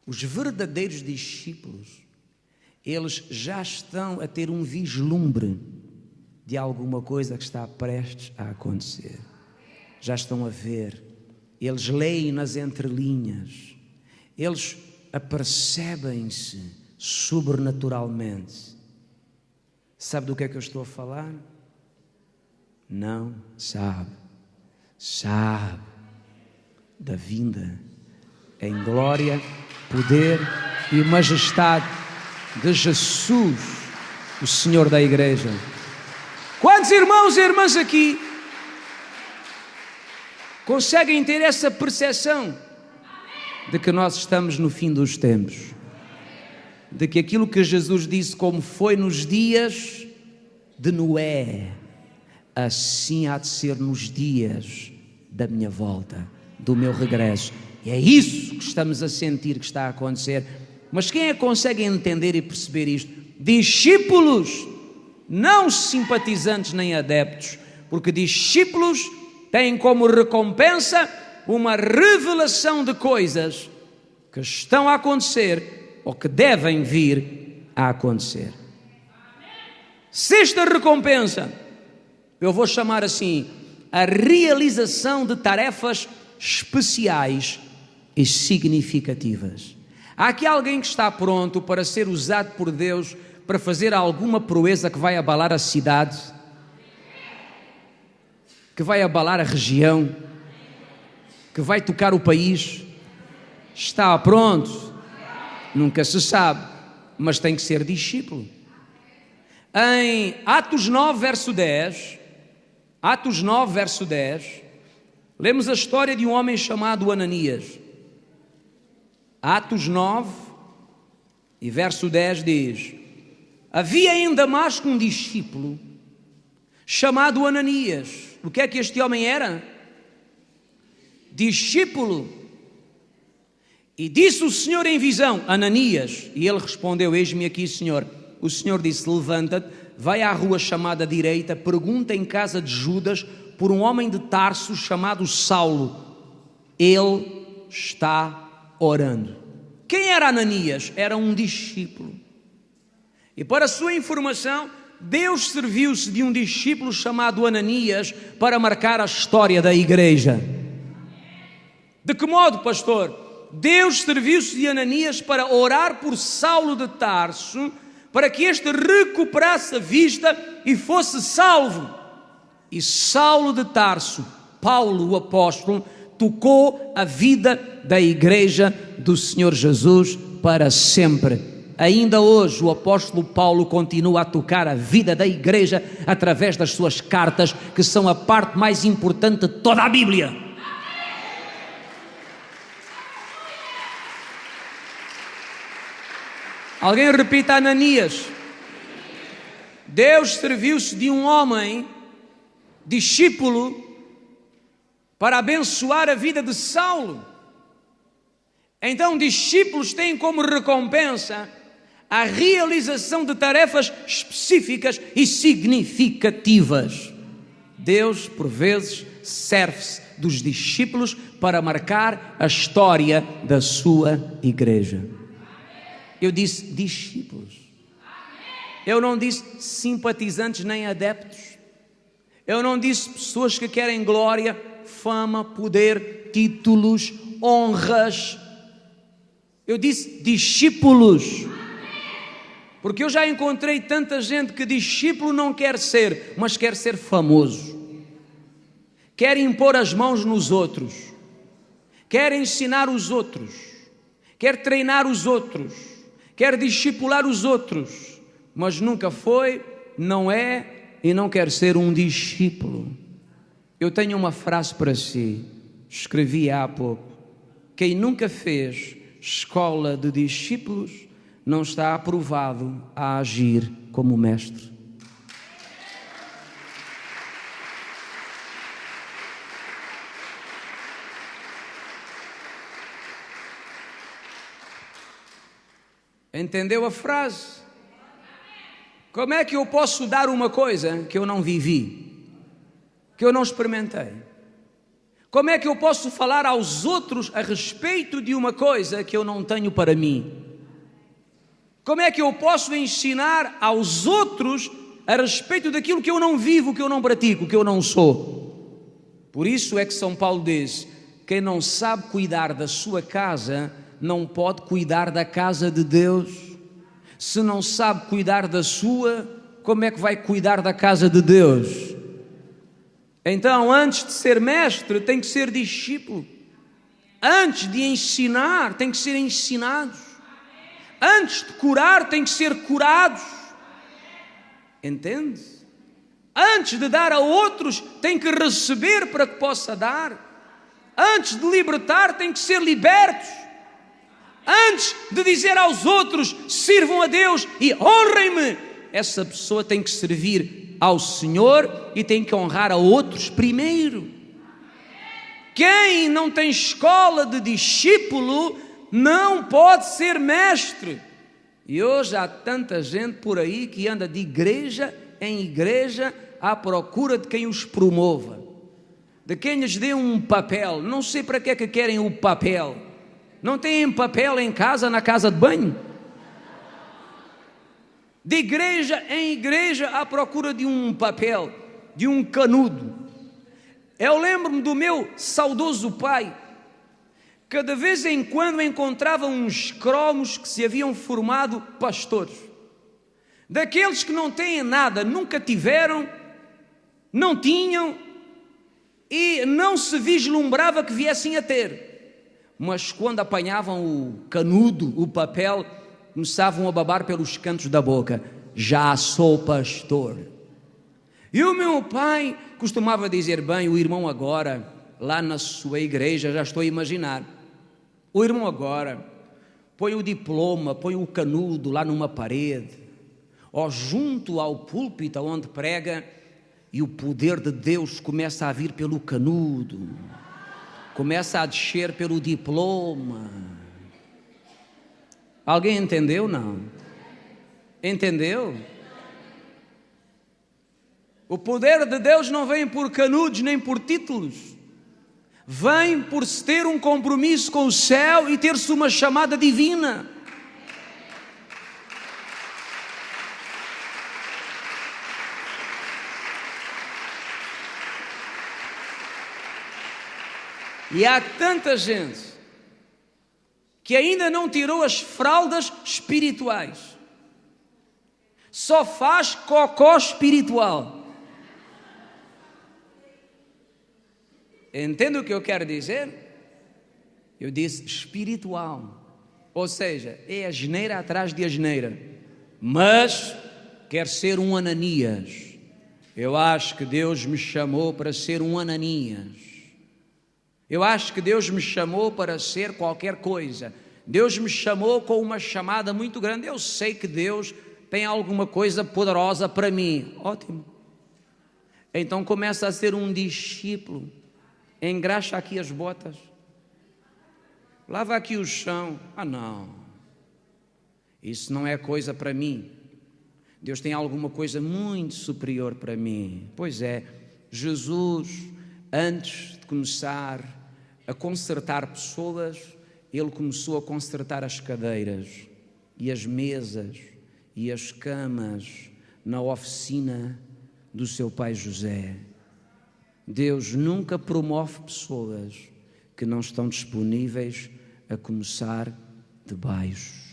Os verdadeiros discípulos, eles já estão a ter um vislumbre de alguma coisa que está prestes a acontecer. Já estão a ver. Eles leem nas entrelinhas. Eles apercebem-se sobrenaturalmente. Sabe do que é que eu estou a falar? Não sabe. Sabe da vinda em glória, poder e majestade de Jesus, o Senhor da igreja. Quantos irmãos e irmãs aqui conseguem ter essa percepção de que nós estamos no fim dos tempos? De que aquilo que Jesus disse, como foi nos dias de Noé, assim há de ser nos dias da minha volta, do meu regresso. E é isso que estamos a sentir que está a acontecer. Mas quem é que consegue entender e perceber isto? Discípulos, não simpatizantes nem adeptos, porque discípulos têm como recompensa uma revelação de coisas que estão a acontecer ou que devem vir a acontecer. Sexta recompensa, eu vou chamar assim, a realização de tarefas especiais e significativas. Há aqui alguém que está pronto para ser usado por Deus para fazer alguma proeza que vai abalar a cidade, que vai abalar a região, que vai tocar o país? Está pronto? Nunca se sabe, mas tem que ser discípulo. Em Atos 9, verso 10, lemos a história de um homem chamado Ananias. Atos 9 e verso 10 diz: havia em Damasco um discípulo chamado Ananias. O que é que este homem era? Discípulo. E disse o Senhor em visão: Ananias. E ele respondeu: eis-me aqui, Senhor. O Senhor disse: levanta-te, vai à rua chamada direita, pergunta em casa de Judas por um homem de Tarso chamado Saulo. Ele está orando. Quem era Ananias? Era um discípulo. E para a sua informação, Deus serviu-se de um discípulo chamado Ananias para marcar a história da igreja. De que modo, pastor? Deus serviu-se de Ananias para orar por Saulo de Tarso, para que este recuperasse a vista e fosse salvo. E Saulo de Tarso, Paulo o apóstolo, tocou a vida da igreja do Senhor Jesus para sempre. Ainda hoje o apóstolo Paulo continua a tocar a vida da igreja através das suas cartas, que são a parte mais importante de toda a Bíblia. Alguém repita: Ananias. Deus serviu-se de um homem, discípulo, para abençoar a vida de Saulo. Então, discípulos têm como recompensa a realização de tarefas específicas e significativas. Deus, por vezes, serve-se dos discípulos para marcar a história da sua igreja. Eu disse discípulos. Eu não disse simpatizantes nem adeptos. Eu não disse pessoas que querem glória, fama, poder, títulos, honras. Eu disse discípulos. Porque eu já encontrei tanta gente que discípulo não quer ser, mas quer ser famoso. Quer impor as mãos nos outros. Quer ensinar os outros. Quer treinar os outros. Quer discipular os outros. Mas nunca foi, não é e não quer ser um discípulo. Eu tenho uma frase para si. Escrevi há pouco. Quem nunca fez escola de discípulos não está aprovado a agir como mestre. Entendeu a frase? Como é que eu posso dar uma coisa que eu não vivi, que eu não experimentei? Como é que eu posso falar aos outros a respeito de uma coisa que eu não tenho para mim? Como é que eu posso ensinar aos outros a respeito daquilo que eu não vivo, que eu não pratico, que eu não sou? Por isso é que São Paulo diz: quem não sabe cuidar da sua casa, não pode cuidar da casa de Deus. Se não sabe cuidar da sua, como é que vai cuidar da casa de Deus? Então, antes de ser mestre, tem que ser discípulo. Antes de ensinar, tem que ser ensinados. Antes de curar, tem que ser curados. Entende? Antes de dar a outros, tem que receber para que possa dar. Antes de libertar, tem que ser libertos. Antes de dizer aos outros, sirvam a Deus e honrem-me, essa pessoa tem que servir ao Senhor e tem que honrar a outros primeiro. Quem não tem escola de discípulo não pode ser mestre. E hoje há tanta gente por aí que anda de igreja em igreja à procura de quem os promova, de quem lhes dê um papel. Não sei para que é que querem o papel. Não têm papel em casa, na casa de banho? De igreja em igreja à procura de um papel, de um canudo. Eu lembro-me do meu saudoso pai. Cada vez em quando encontrava uns cromos que se haviam formado pastores. Daqueles que não têm nada, nunca tiveram, não tinham e não se vislumbrava que viessem a ter. Mas quando apanhavam o canudo, o papel, começavam a babar pelos cantos da boca: já sou pastor. E o meu pai costumava dizer: bem, o irmão agora, lá na sua igreja, já estou a imaginar, o irmão agora põe o diploma, põe o canudo lá numa parede, ou junto ao púlpito onde prega, e o poder de Deus começa a vir pelo canudo, começa a descer pelo diploma. Alguém entendeu? Não? Entendeu? O poder de Deus não vem por canudos nem por títulos. Vem por se ter um compromisso com o céu e ter-se uma chamada divina. E há tanta gente que ainda não tirou as fraldas espirituais, só faz cocó espiritual. Entende o que eu quero dizer? Eu disse espiritual, ou seja, é asneira atrás de asneira, mas quer ser um Ananias. Eu acho que Deus me chamou para ser um Ananias. Eu acho que Deus me chamou para ser qualquer coisa. Deus me chamou com uma chamada muito grande. Eu sei que Deus tem alguma coisa poderosa para mim. Ótimo. Então começa a ser um discípulo. Engraxa aqui as botas. Lava aqui o chão. Ah, não. Isso não é coisa para mim. Deus tem alguma coisa muito superior para mim. Pois é, Jesus, antes de começar a consertar pessoas, Ele começou a consertar as cadeiras e as mesas e as camas na oficina do seu pai José. Deus nunca promove pessoas que não estão disponíveis a começar de baixo.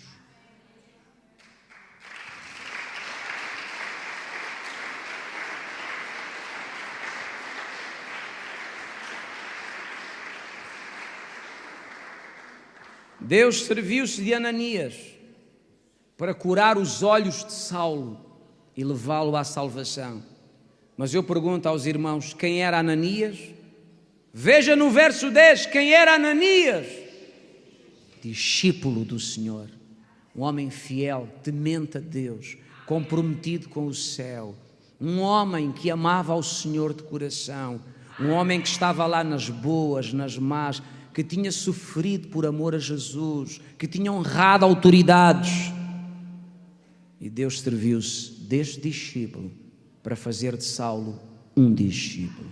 Deus serviu-se de Ananias para curar os olhos de Saulo e levá-lo à salvação. Mas eu pergunto aos irmãos, quem era Ananias? Veja no verso 10, quem era Ananias? Discípulo do Senhor, um homem fiel, temente a Deus, comprometido com o céu, um homem que amava ao Senhor de coração, um homem que estava lá nas boas, nas más, que tinha sofrido por amor a Jesus, que tinha honrado autoridades. E Deus serviu-se deste discípulo para fazer de Saulo um discípulo.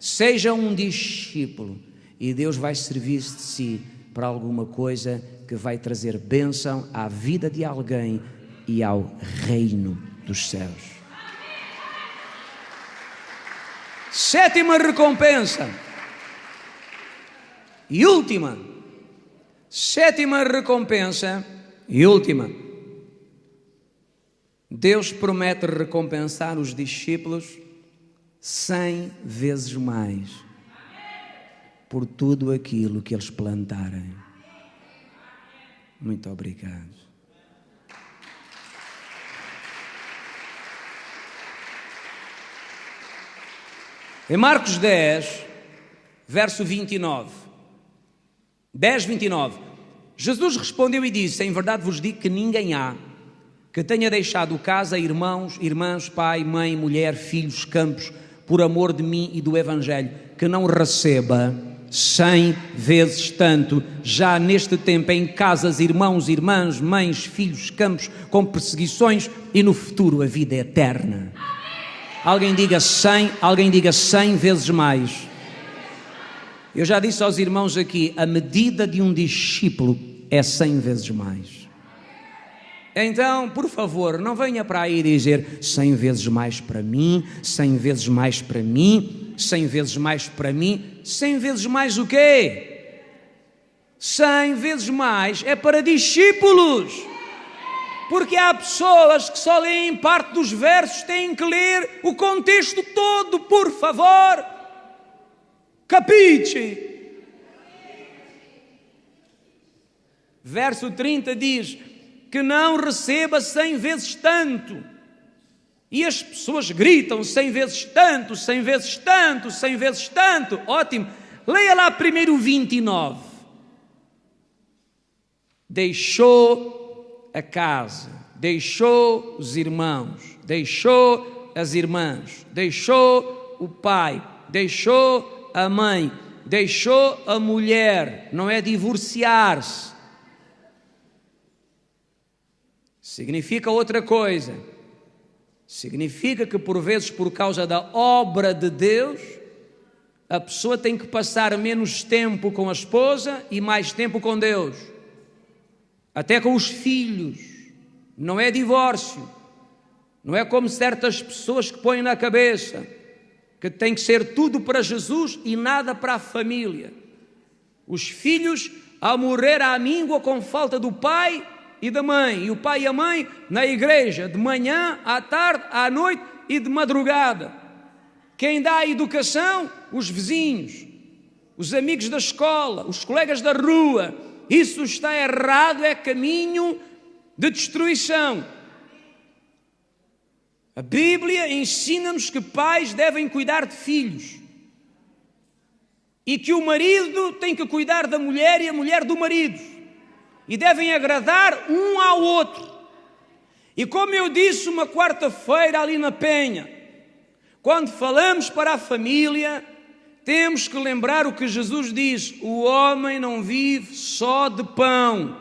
Seja um discípulo e Deus vai servir-se de si para alguma coisa que vai trazer bênção à vida de alguém e ao reino dos céus. Sétima recompensa e última. Sétima recompensa e última. Deus promete recompensar os discípulos 100 vezes mais por tudo aquilo que eles plantarem. Muito obrigado. Em Marcos 10, verso 29. 10, 29. Jesus respondeu e disse: em verdade vos digo que ninguém há que tenha deixado casa, irmãos, irmãs, pai, mãe, mulher, filhos, campos, por amor de mim e do Evangelho, que não receba 100 vezes tanto, já neste tempo, em casas, irmãos, irmãs, mães, filhos, campos, com perseguições, e no futuro a vida eterna. Alguém diga 100, alguém diga 100 vezes mais. Eu já disse aos irmãos aqui, a medida de um discípulo é 100 vezes mais. Então, por favor, não venha para aí dizer 100 vezes mais para mim, 100 vezes mais para mim, 100 vezes mais para mim. 100 vezes mais o quê? 100 vezes mais é para discípulos. Porque há pessoas que só leem parte dos versos, têm que ler o contexto todo, por favor. Capiche? Verso 30 diz que não receba 100 vezes tanto. E as pessoas gritam 100 vezes tanto, 100 vezes tanto, 100 vezes tanto. Ótimo. Leia lá primeiro o 29. Deixou a casa, deixou os irmãos, deixou as irmãs, deixou o pai, deixou a mãe, deixou a mulher. Não é divorciar-se. Significa outra coisa. Significa que por vezes, por causa da obra de Deus, a pessoa tem que passar menos tempo com a esposa e mais tempo com Deus. Até com os filhos. Não é divórcio. Não é como certas pessoas que põem na cabeça que tem que ser tudo para Jesus e nada para a família. Os filhos, ao morrer à míngua com falta do pai e da mãe, e o pai e a mãe na igreja, de manhã, à tarde, à noite e de madrugada. Quem dá a educação? Os vizinhos, os amigos da escola, os colegas da rua. Isso está errado, é caminho de destruição. A Bíblia ensina-nos que pais devem cuidar de filhos e que o marido tem que cuidar da mulher e a mulher do marido. E devem agradar um ao outro. E como eu disse uma quarta-feira ali na Penha, quando falamos para a família, temos que lembrar o que Jesus diz: o homem não vive só de pão,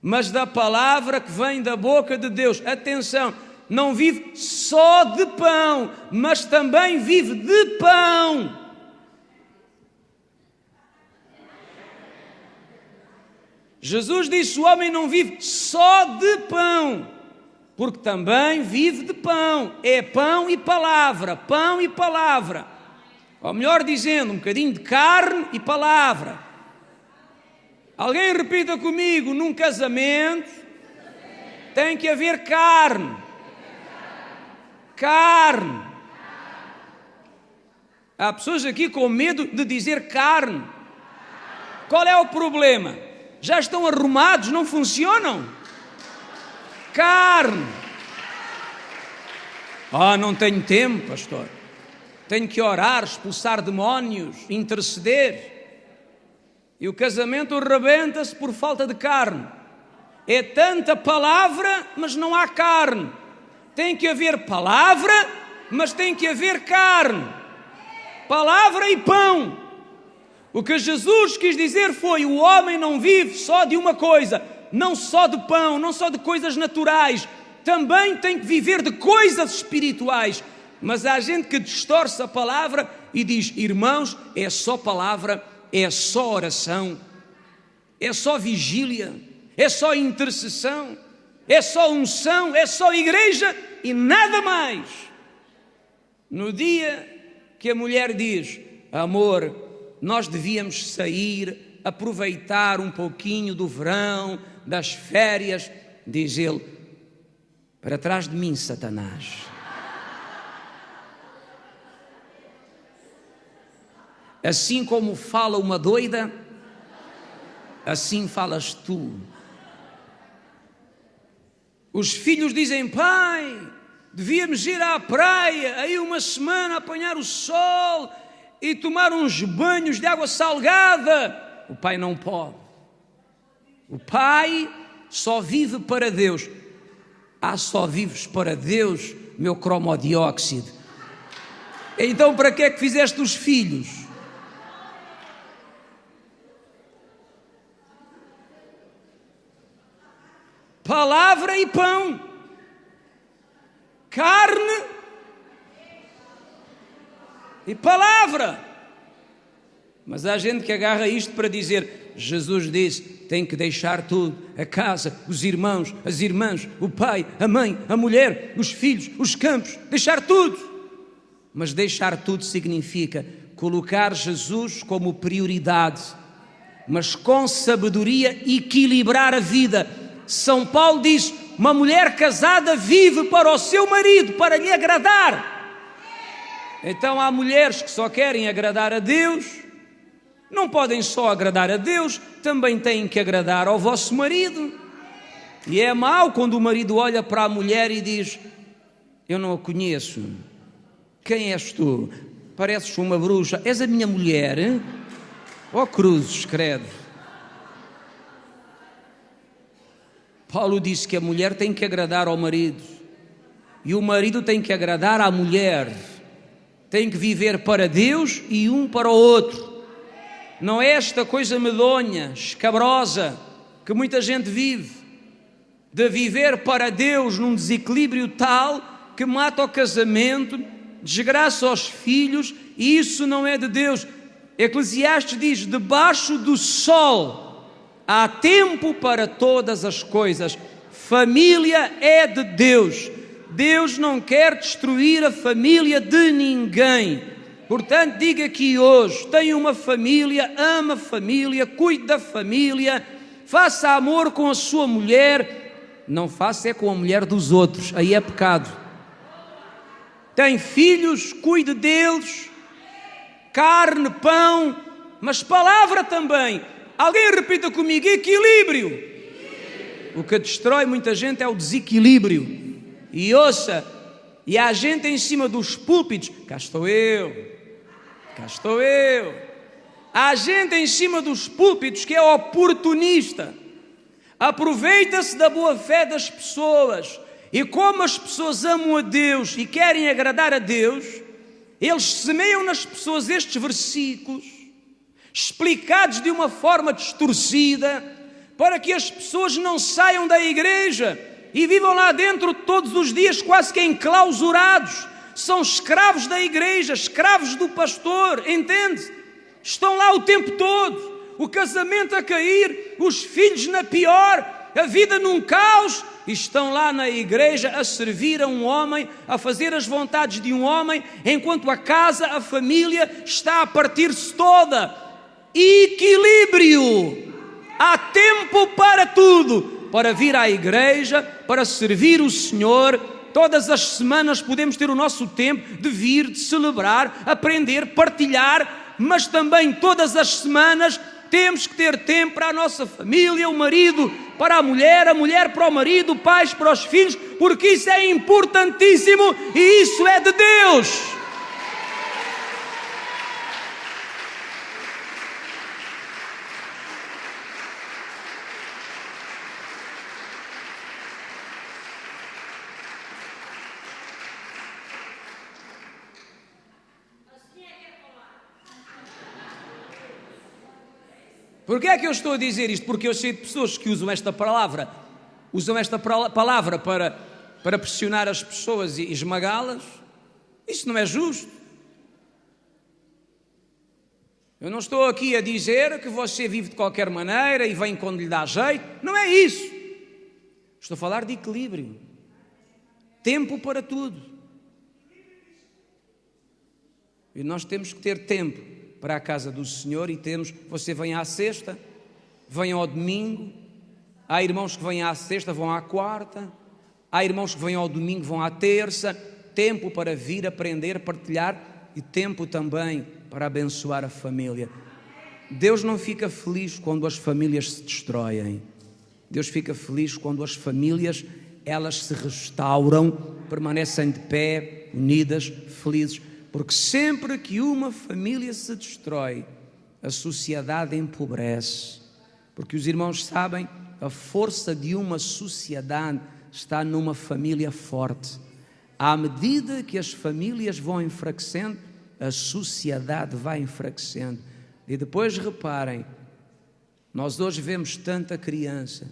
mas da palavra que vem da boca de Deus. Atenção, não vive só de pão, mas também vive de pão. Jesus disse: o homem não vive só de pão, porque também vive de pão. É pão e palavra, pão e palavra. Ou melhor dizendo, um bocadinho de carne e palavra. Alguém repita comigo: num casamento tem que haver carne. Carne. Há pessoas aqui com medo de dizer carne. Qual é o problema? Já estão arrumados, não funcionam? Carne. Não tenho tempo, pastor. Tenho que orar, expulsar demónios, interceder. E o casamento rebenta-se por falta de carne. É tanta palavra, mas não há carne. Tem que haver palavra, mas tem que haver carne. Palavra e pão. O que Jesus quis dizer foi: o homem não vive só de uma coisa, não só de pão, não só de coisas naturais, também tem que viver de coisas espirituais. Mas há gente que distorce a palavra e diz: irmãos, é só palavra, é só oração, é só vigília, é só intercessão, é só unção, é só igreja e nada mais. No dia que a mulher diz: amor, nós devíamos sair, aproveitar um pouquinho do verão, das férias, diz ele: para trás de mim, Satanás. Assim como fala uma doida, assim falas tu. Os filhos dizem: pai, devíamos ir à praia, aí uma semana apanhar o sol e tomar uns banhos de água salgada. O pai não pode. O pai só vive para Deus. Só vives para Deus, meu cromodióxido. Então para que é que fizeste os filhos? Palavra e pão, carne e palavra. Mas há gente que agarra isto para dizer: Jesus disse, tem que deixar tudo, a casa, os irmãos, as irmãs, o pai, a mãe, a mulher, os filhos, os campos, deixar tudo. Mas deixar tudo significa colocar Jesus como prioridade, mas com sabedoria equilibrar a vida. São Paulo diz: uma mulher casada vive para o seu marido, para lhe agradar. Então há mulheres que só querem agradar a Deus. Não podem só agradar a Deus, também têm que agradar ao vosso marido. E é mau quando o marido olha para a mulher e diz: eu não a conheço. Quem és tu? Pareces uma bruxa. És a minha mulher? Oh cruzes, credo. Paulo disse que a mulher tem que agradar ao marido e o marido tem que agradar à mulher. Tem que viver para Deus e um para o outro. Não é esta coisa medonha, escabrosa, que muita gente vive, de viver para Deus num desequilíbrio tal que mata o casamento, desgraça aos filhos, e isso não é de Deus. Eclesiastes diz: debaixo do sol há tempo para todas as coisas. Família é de Deus. Deus não quer destruir a família de ninguém. Portanto, diga aqui hoje: tenha uma família, ama a família, cuide da família, faça amor com a sua mulher. Não faça é com a mulher dos outros, aí é pecado. Tem filhos, cuide deles. Carne, pão, mas palavra também. Alguém repita comigo: equilíbrio. O que destrói muita gente é o desequilíbrio. E ouça, e há gente em cima dos púlpitos: cá estou eu. Há gente em cima dos púlpitos que é oportunista, aproveita-se da boa fé das pessoas, e como as pessoas amam a Deus e querem agradar a Deus, eles semeiam nas pessoas estes versículos, explicados de uma forma distorcida, para que as pessoas não saiam da igreja e vivam lá dentro todos os dias quase que enclausurados. São escravos da igreja, escravos do pastor, entende? Estão lá o tempo todo, o casamento a cair, os filhos na pior, a vida num caos, e estão lá na igreja a servir a um homem, a fazer as vontades de um homem, enquanto a casa, a família está a partir-se toda. Equilíbrio. Há tempo para tudo, para vir à igreja, para servir o Senhor. Todas as semanas podemos ter o nosso tempo de vir, de celebrar, aprender, partilhar, mas também todas as semanas temos que ter tempo para a nossa família, o marido para a mulher para o marido, pais para os filhos, porque isso é importantíssimo e isso é de Deus. Porquê é que eu estou a dizer isto? Porque eu sei de pessoas que usam esta palavra para pressionar as pessoas e esmagá-las, Isso não é justo. Eu não estou aqui a dizer que você vive de qualquer maneira e vem quando lhe dá jeito. Não é isso. Estou a falar de equilíbrio. Tempo para tudo. E nós temos que ter tempo para a casa do Senhor e temos, você vem à sexta, vem ao domingo, há irmãos que vêm à sexta, vão à quarta, há irmãos que vêm ao domingo, vão à terça, tempo para vir, aprender, partilhar e tempo também para abençoar a família. Deus não fica feliz quando as famílias se destroem. Deus fica feliz quando as famílias, elas se restauram, permanecem de pé, unidas, felizes. Porque sempre que uma família se destrói, a sociedade empobrece. Porque os irmãos sabem, a força de uma sociedade está numa família forte. À medida que as famílias vão enfraquecendo, a sociedade vai enfraquecendo. E depois reparem, nós hoje vemos tanta criança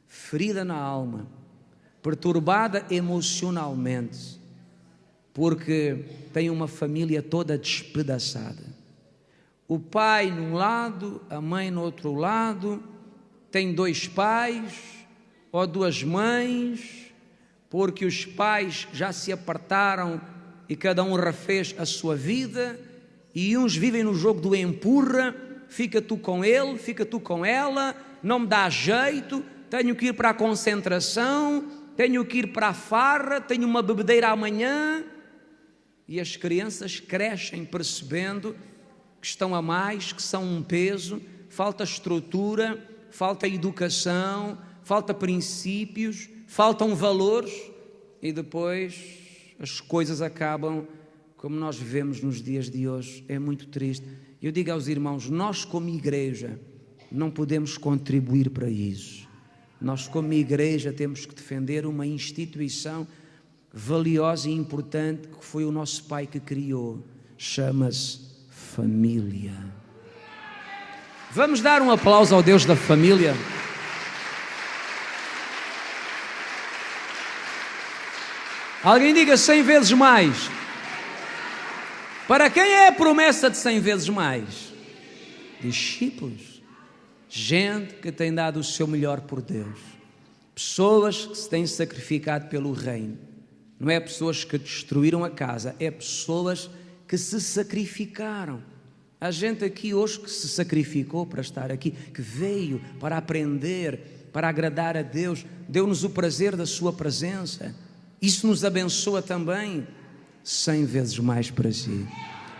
ferida na alma, perturbada emocionalmente, porque tem uma família toda despedaçada. O pai num lado, a mãe no outro lado, tem dois pais ou duas mães, porque os pais já se apartaram e cada um refez a sua vida, e uns vivem no jogo do empurra, fica tu com ele, fica tu com ela, não me dá jeito, tenho que ir para a concentração, tenho que ir para a farra, tenho uma bebedeira amanhã. E as crianças crescem percebendo que estão a mais, que são um peso, falta estrutura, falta educação, falta princípios, faltam valores, e depois as coisas acabam como nós vivemos nos dias de hoje. É muito triste. Eu digo aos irmãos, nós como igreja não podemos contribuir para isso. Nós como igreja temos que defender uma instituição valiosa e importante que foi o nosso Pai que criou. Chama-se família. Vamos dar um aplauso ao Deus da família. Alguém diga 100 vezes mais. Para quem é a promessa de 100 vezes mais? Discípulos. Gente que tem dado o seu melhor por Deus. Pessoas que se têm sacrificado pelo reino. Não é pessoas que destruíram a casa, é pessoas que se sacrificaram. Há gente aqui hoje que se sacrificou para estar aqui, que veio para aprender, para agradar a Deus, deu-nos o prazer da sua presença. Isso nos abençoa também. 100 vezes mais para si.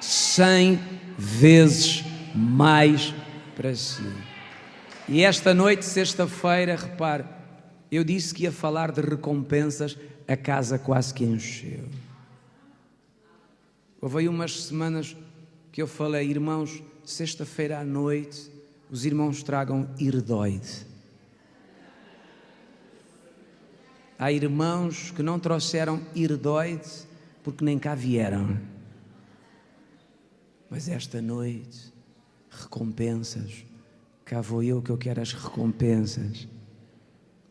100 vezes mais para si. E esta noite, sexta-feira, repare, eu disse que ia falar de recompensas, a casa quase que encheu. Houve aí umas semanas que eu falei, irmãos, sexta-feira à noite, os irmãos tragam Iredoide. Há irmãos que não trouxeram Iredoide porque nem cá vieram. Mas esta noite, recompensas, cá vou eu que eu quero as recompensas.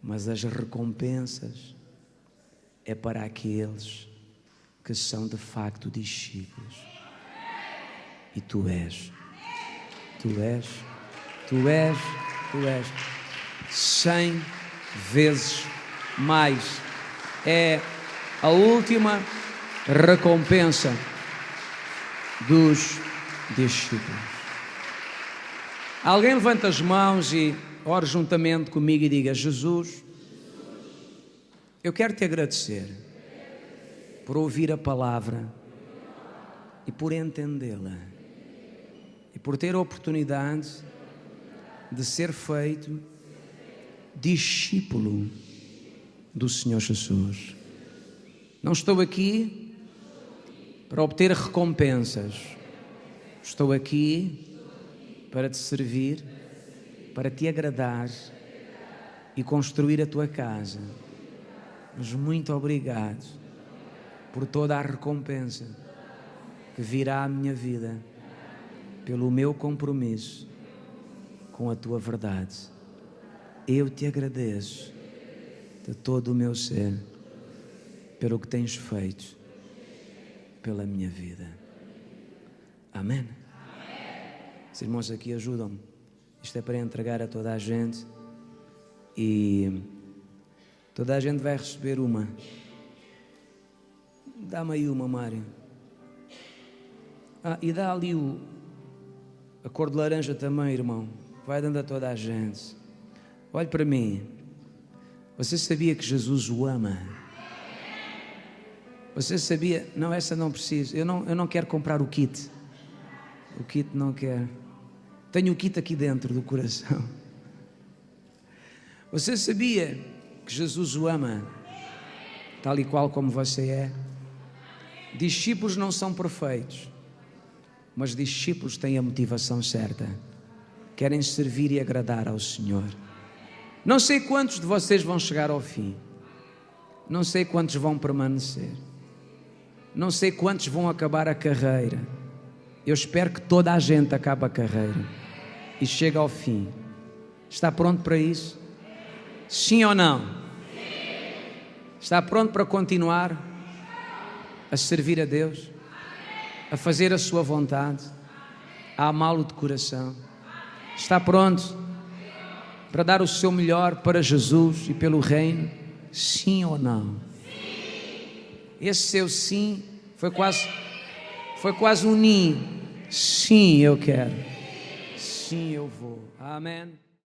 Mas as recompensas é para aqueles que são de facto discípulos. E tu és. 100 vezes mais. É a última recompensa dos discípulos. Alguém levanta as mãos e ore juntamente comigo e diga: Jesus, eu quero te agradecer por ouvir a palavra e por entendê-la e por ter a oportunidade de ser feito discípulo do Senhor Jesus. Não estou aqui para obter recompensas, estou aqui para te servir, para te agradar e construir a tua casa. Mas muito obrigado por toda a recompensa que virá à minha vida pelo meu compromisso com a tua verdade. Eu te agradeço de todo o meu ser pelo que tens feito pela minha vida. Amém? Os irmãos aqui ajudam-me. Isto é para entregar a toda a gente. E toda a gente vai receber uma. Dá-me aí uma, Mário. E dá ali a cor de laranja também, irmão. Vai dando a toda a gente. Olhe para mim. Você sabia que Jesus o ama? Você sabia? Não, essa não preciso. Eu não quero comprar o kit. O kit não quero. Tenho o kit aqui dentro do coração. Você sabia que Jesus o ama, tal e qual como você é? Discípulos não são perfeitos, mas discípulos têm a motivação certa. Querem servir e agradar ao Senhor. Não sei quantos de vocês vão chegar ao fim. Não sei quantos vão permanecer. Não sei quantos vão acabar a carreira. Eu espero que toda a gente acabe a carreira e chegue ao fim. Está pronto para isso? Sim ou não? Sim. Está pronto para continuar a servir a Deus? A fazer a sua vontade? A amá-lo de coração? Está pronto para dar o seu melhor para Jesus e pelo reino? Sim ou não? Esse seu sim foi quase um nim. Sim, eu quero. Sim, eu vou. Amém.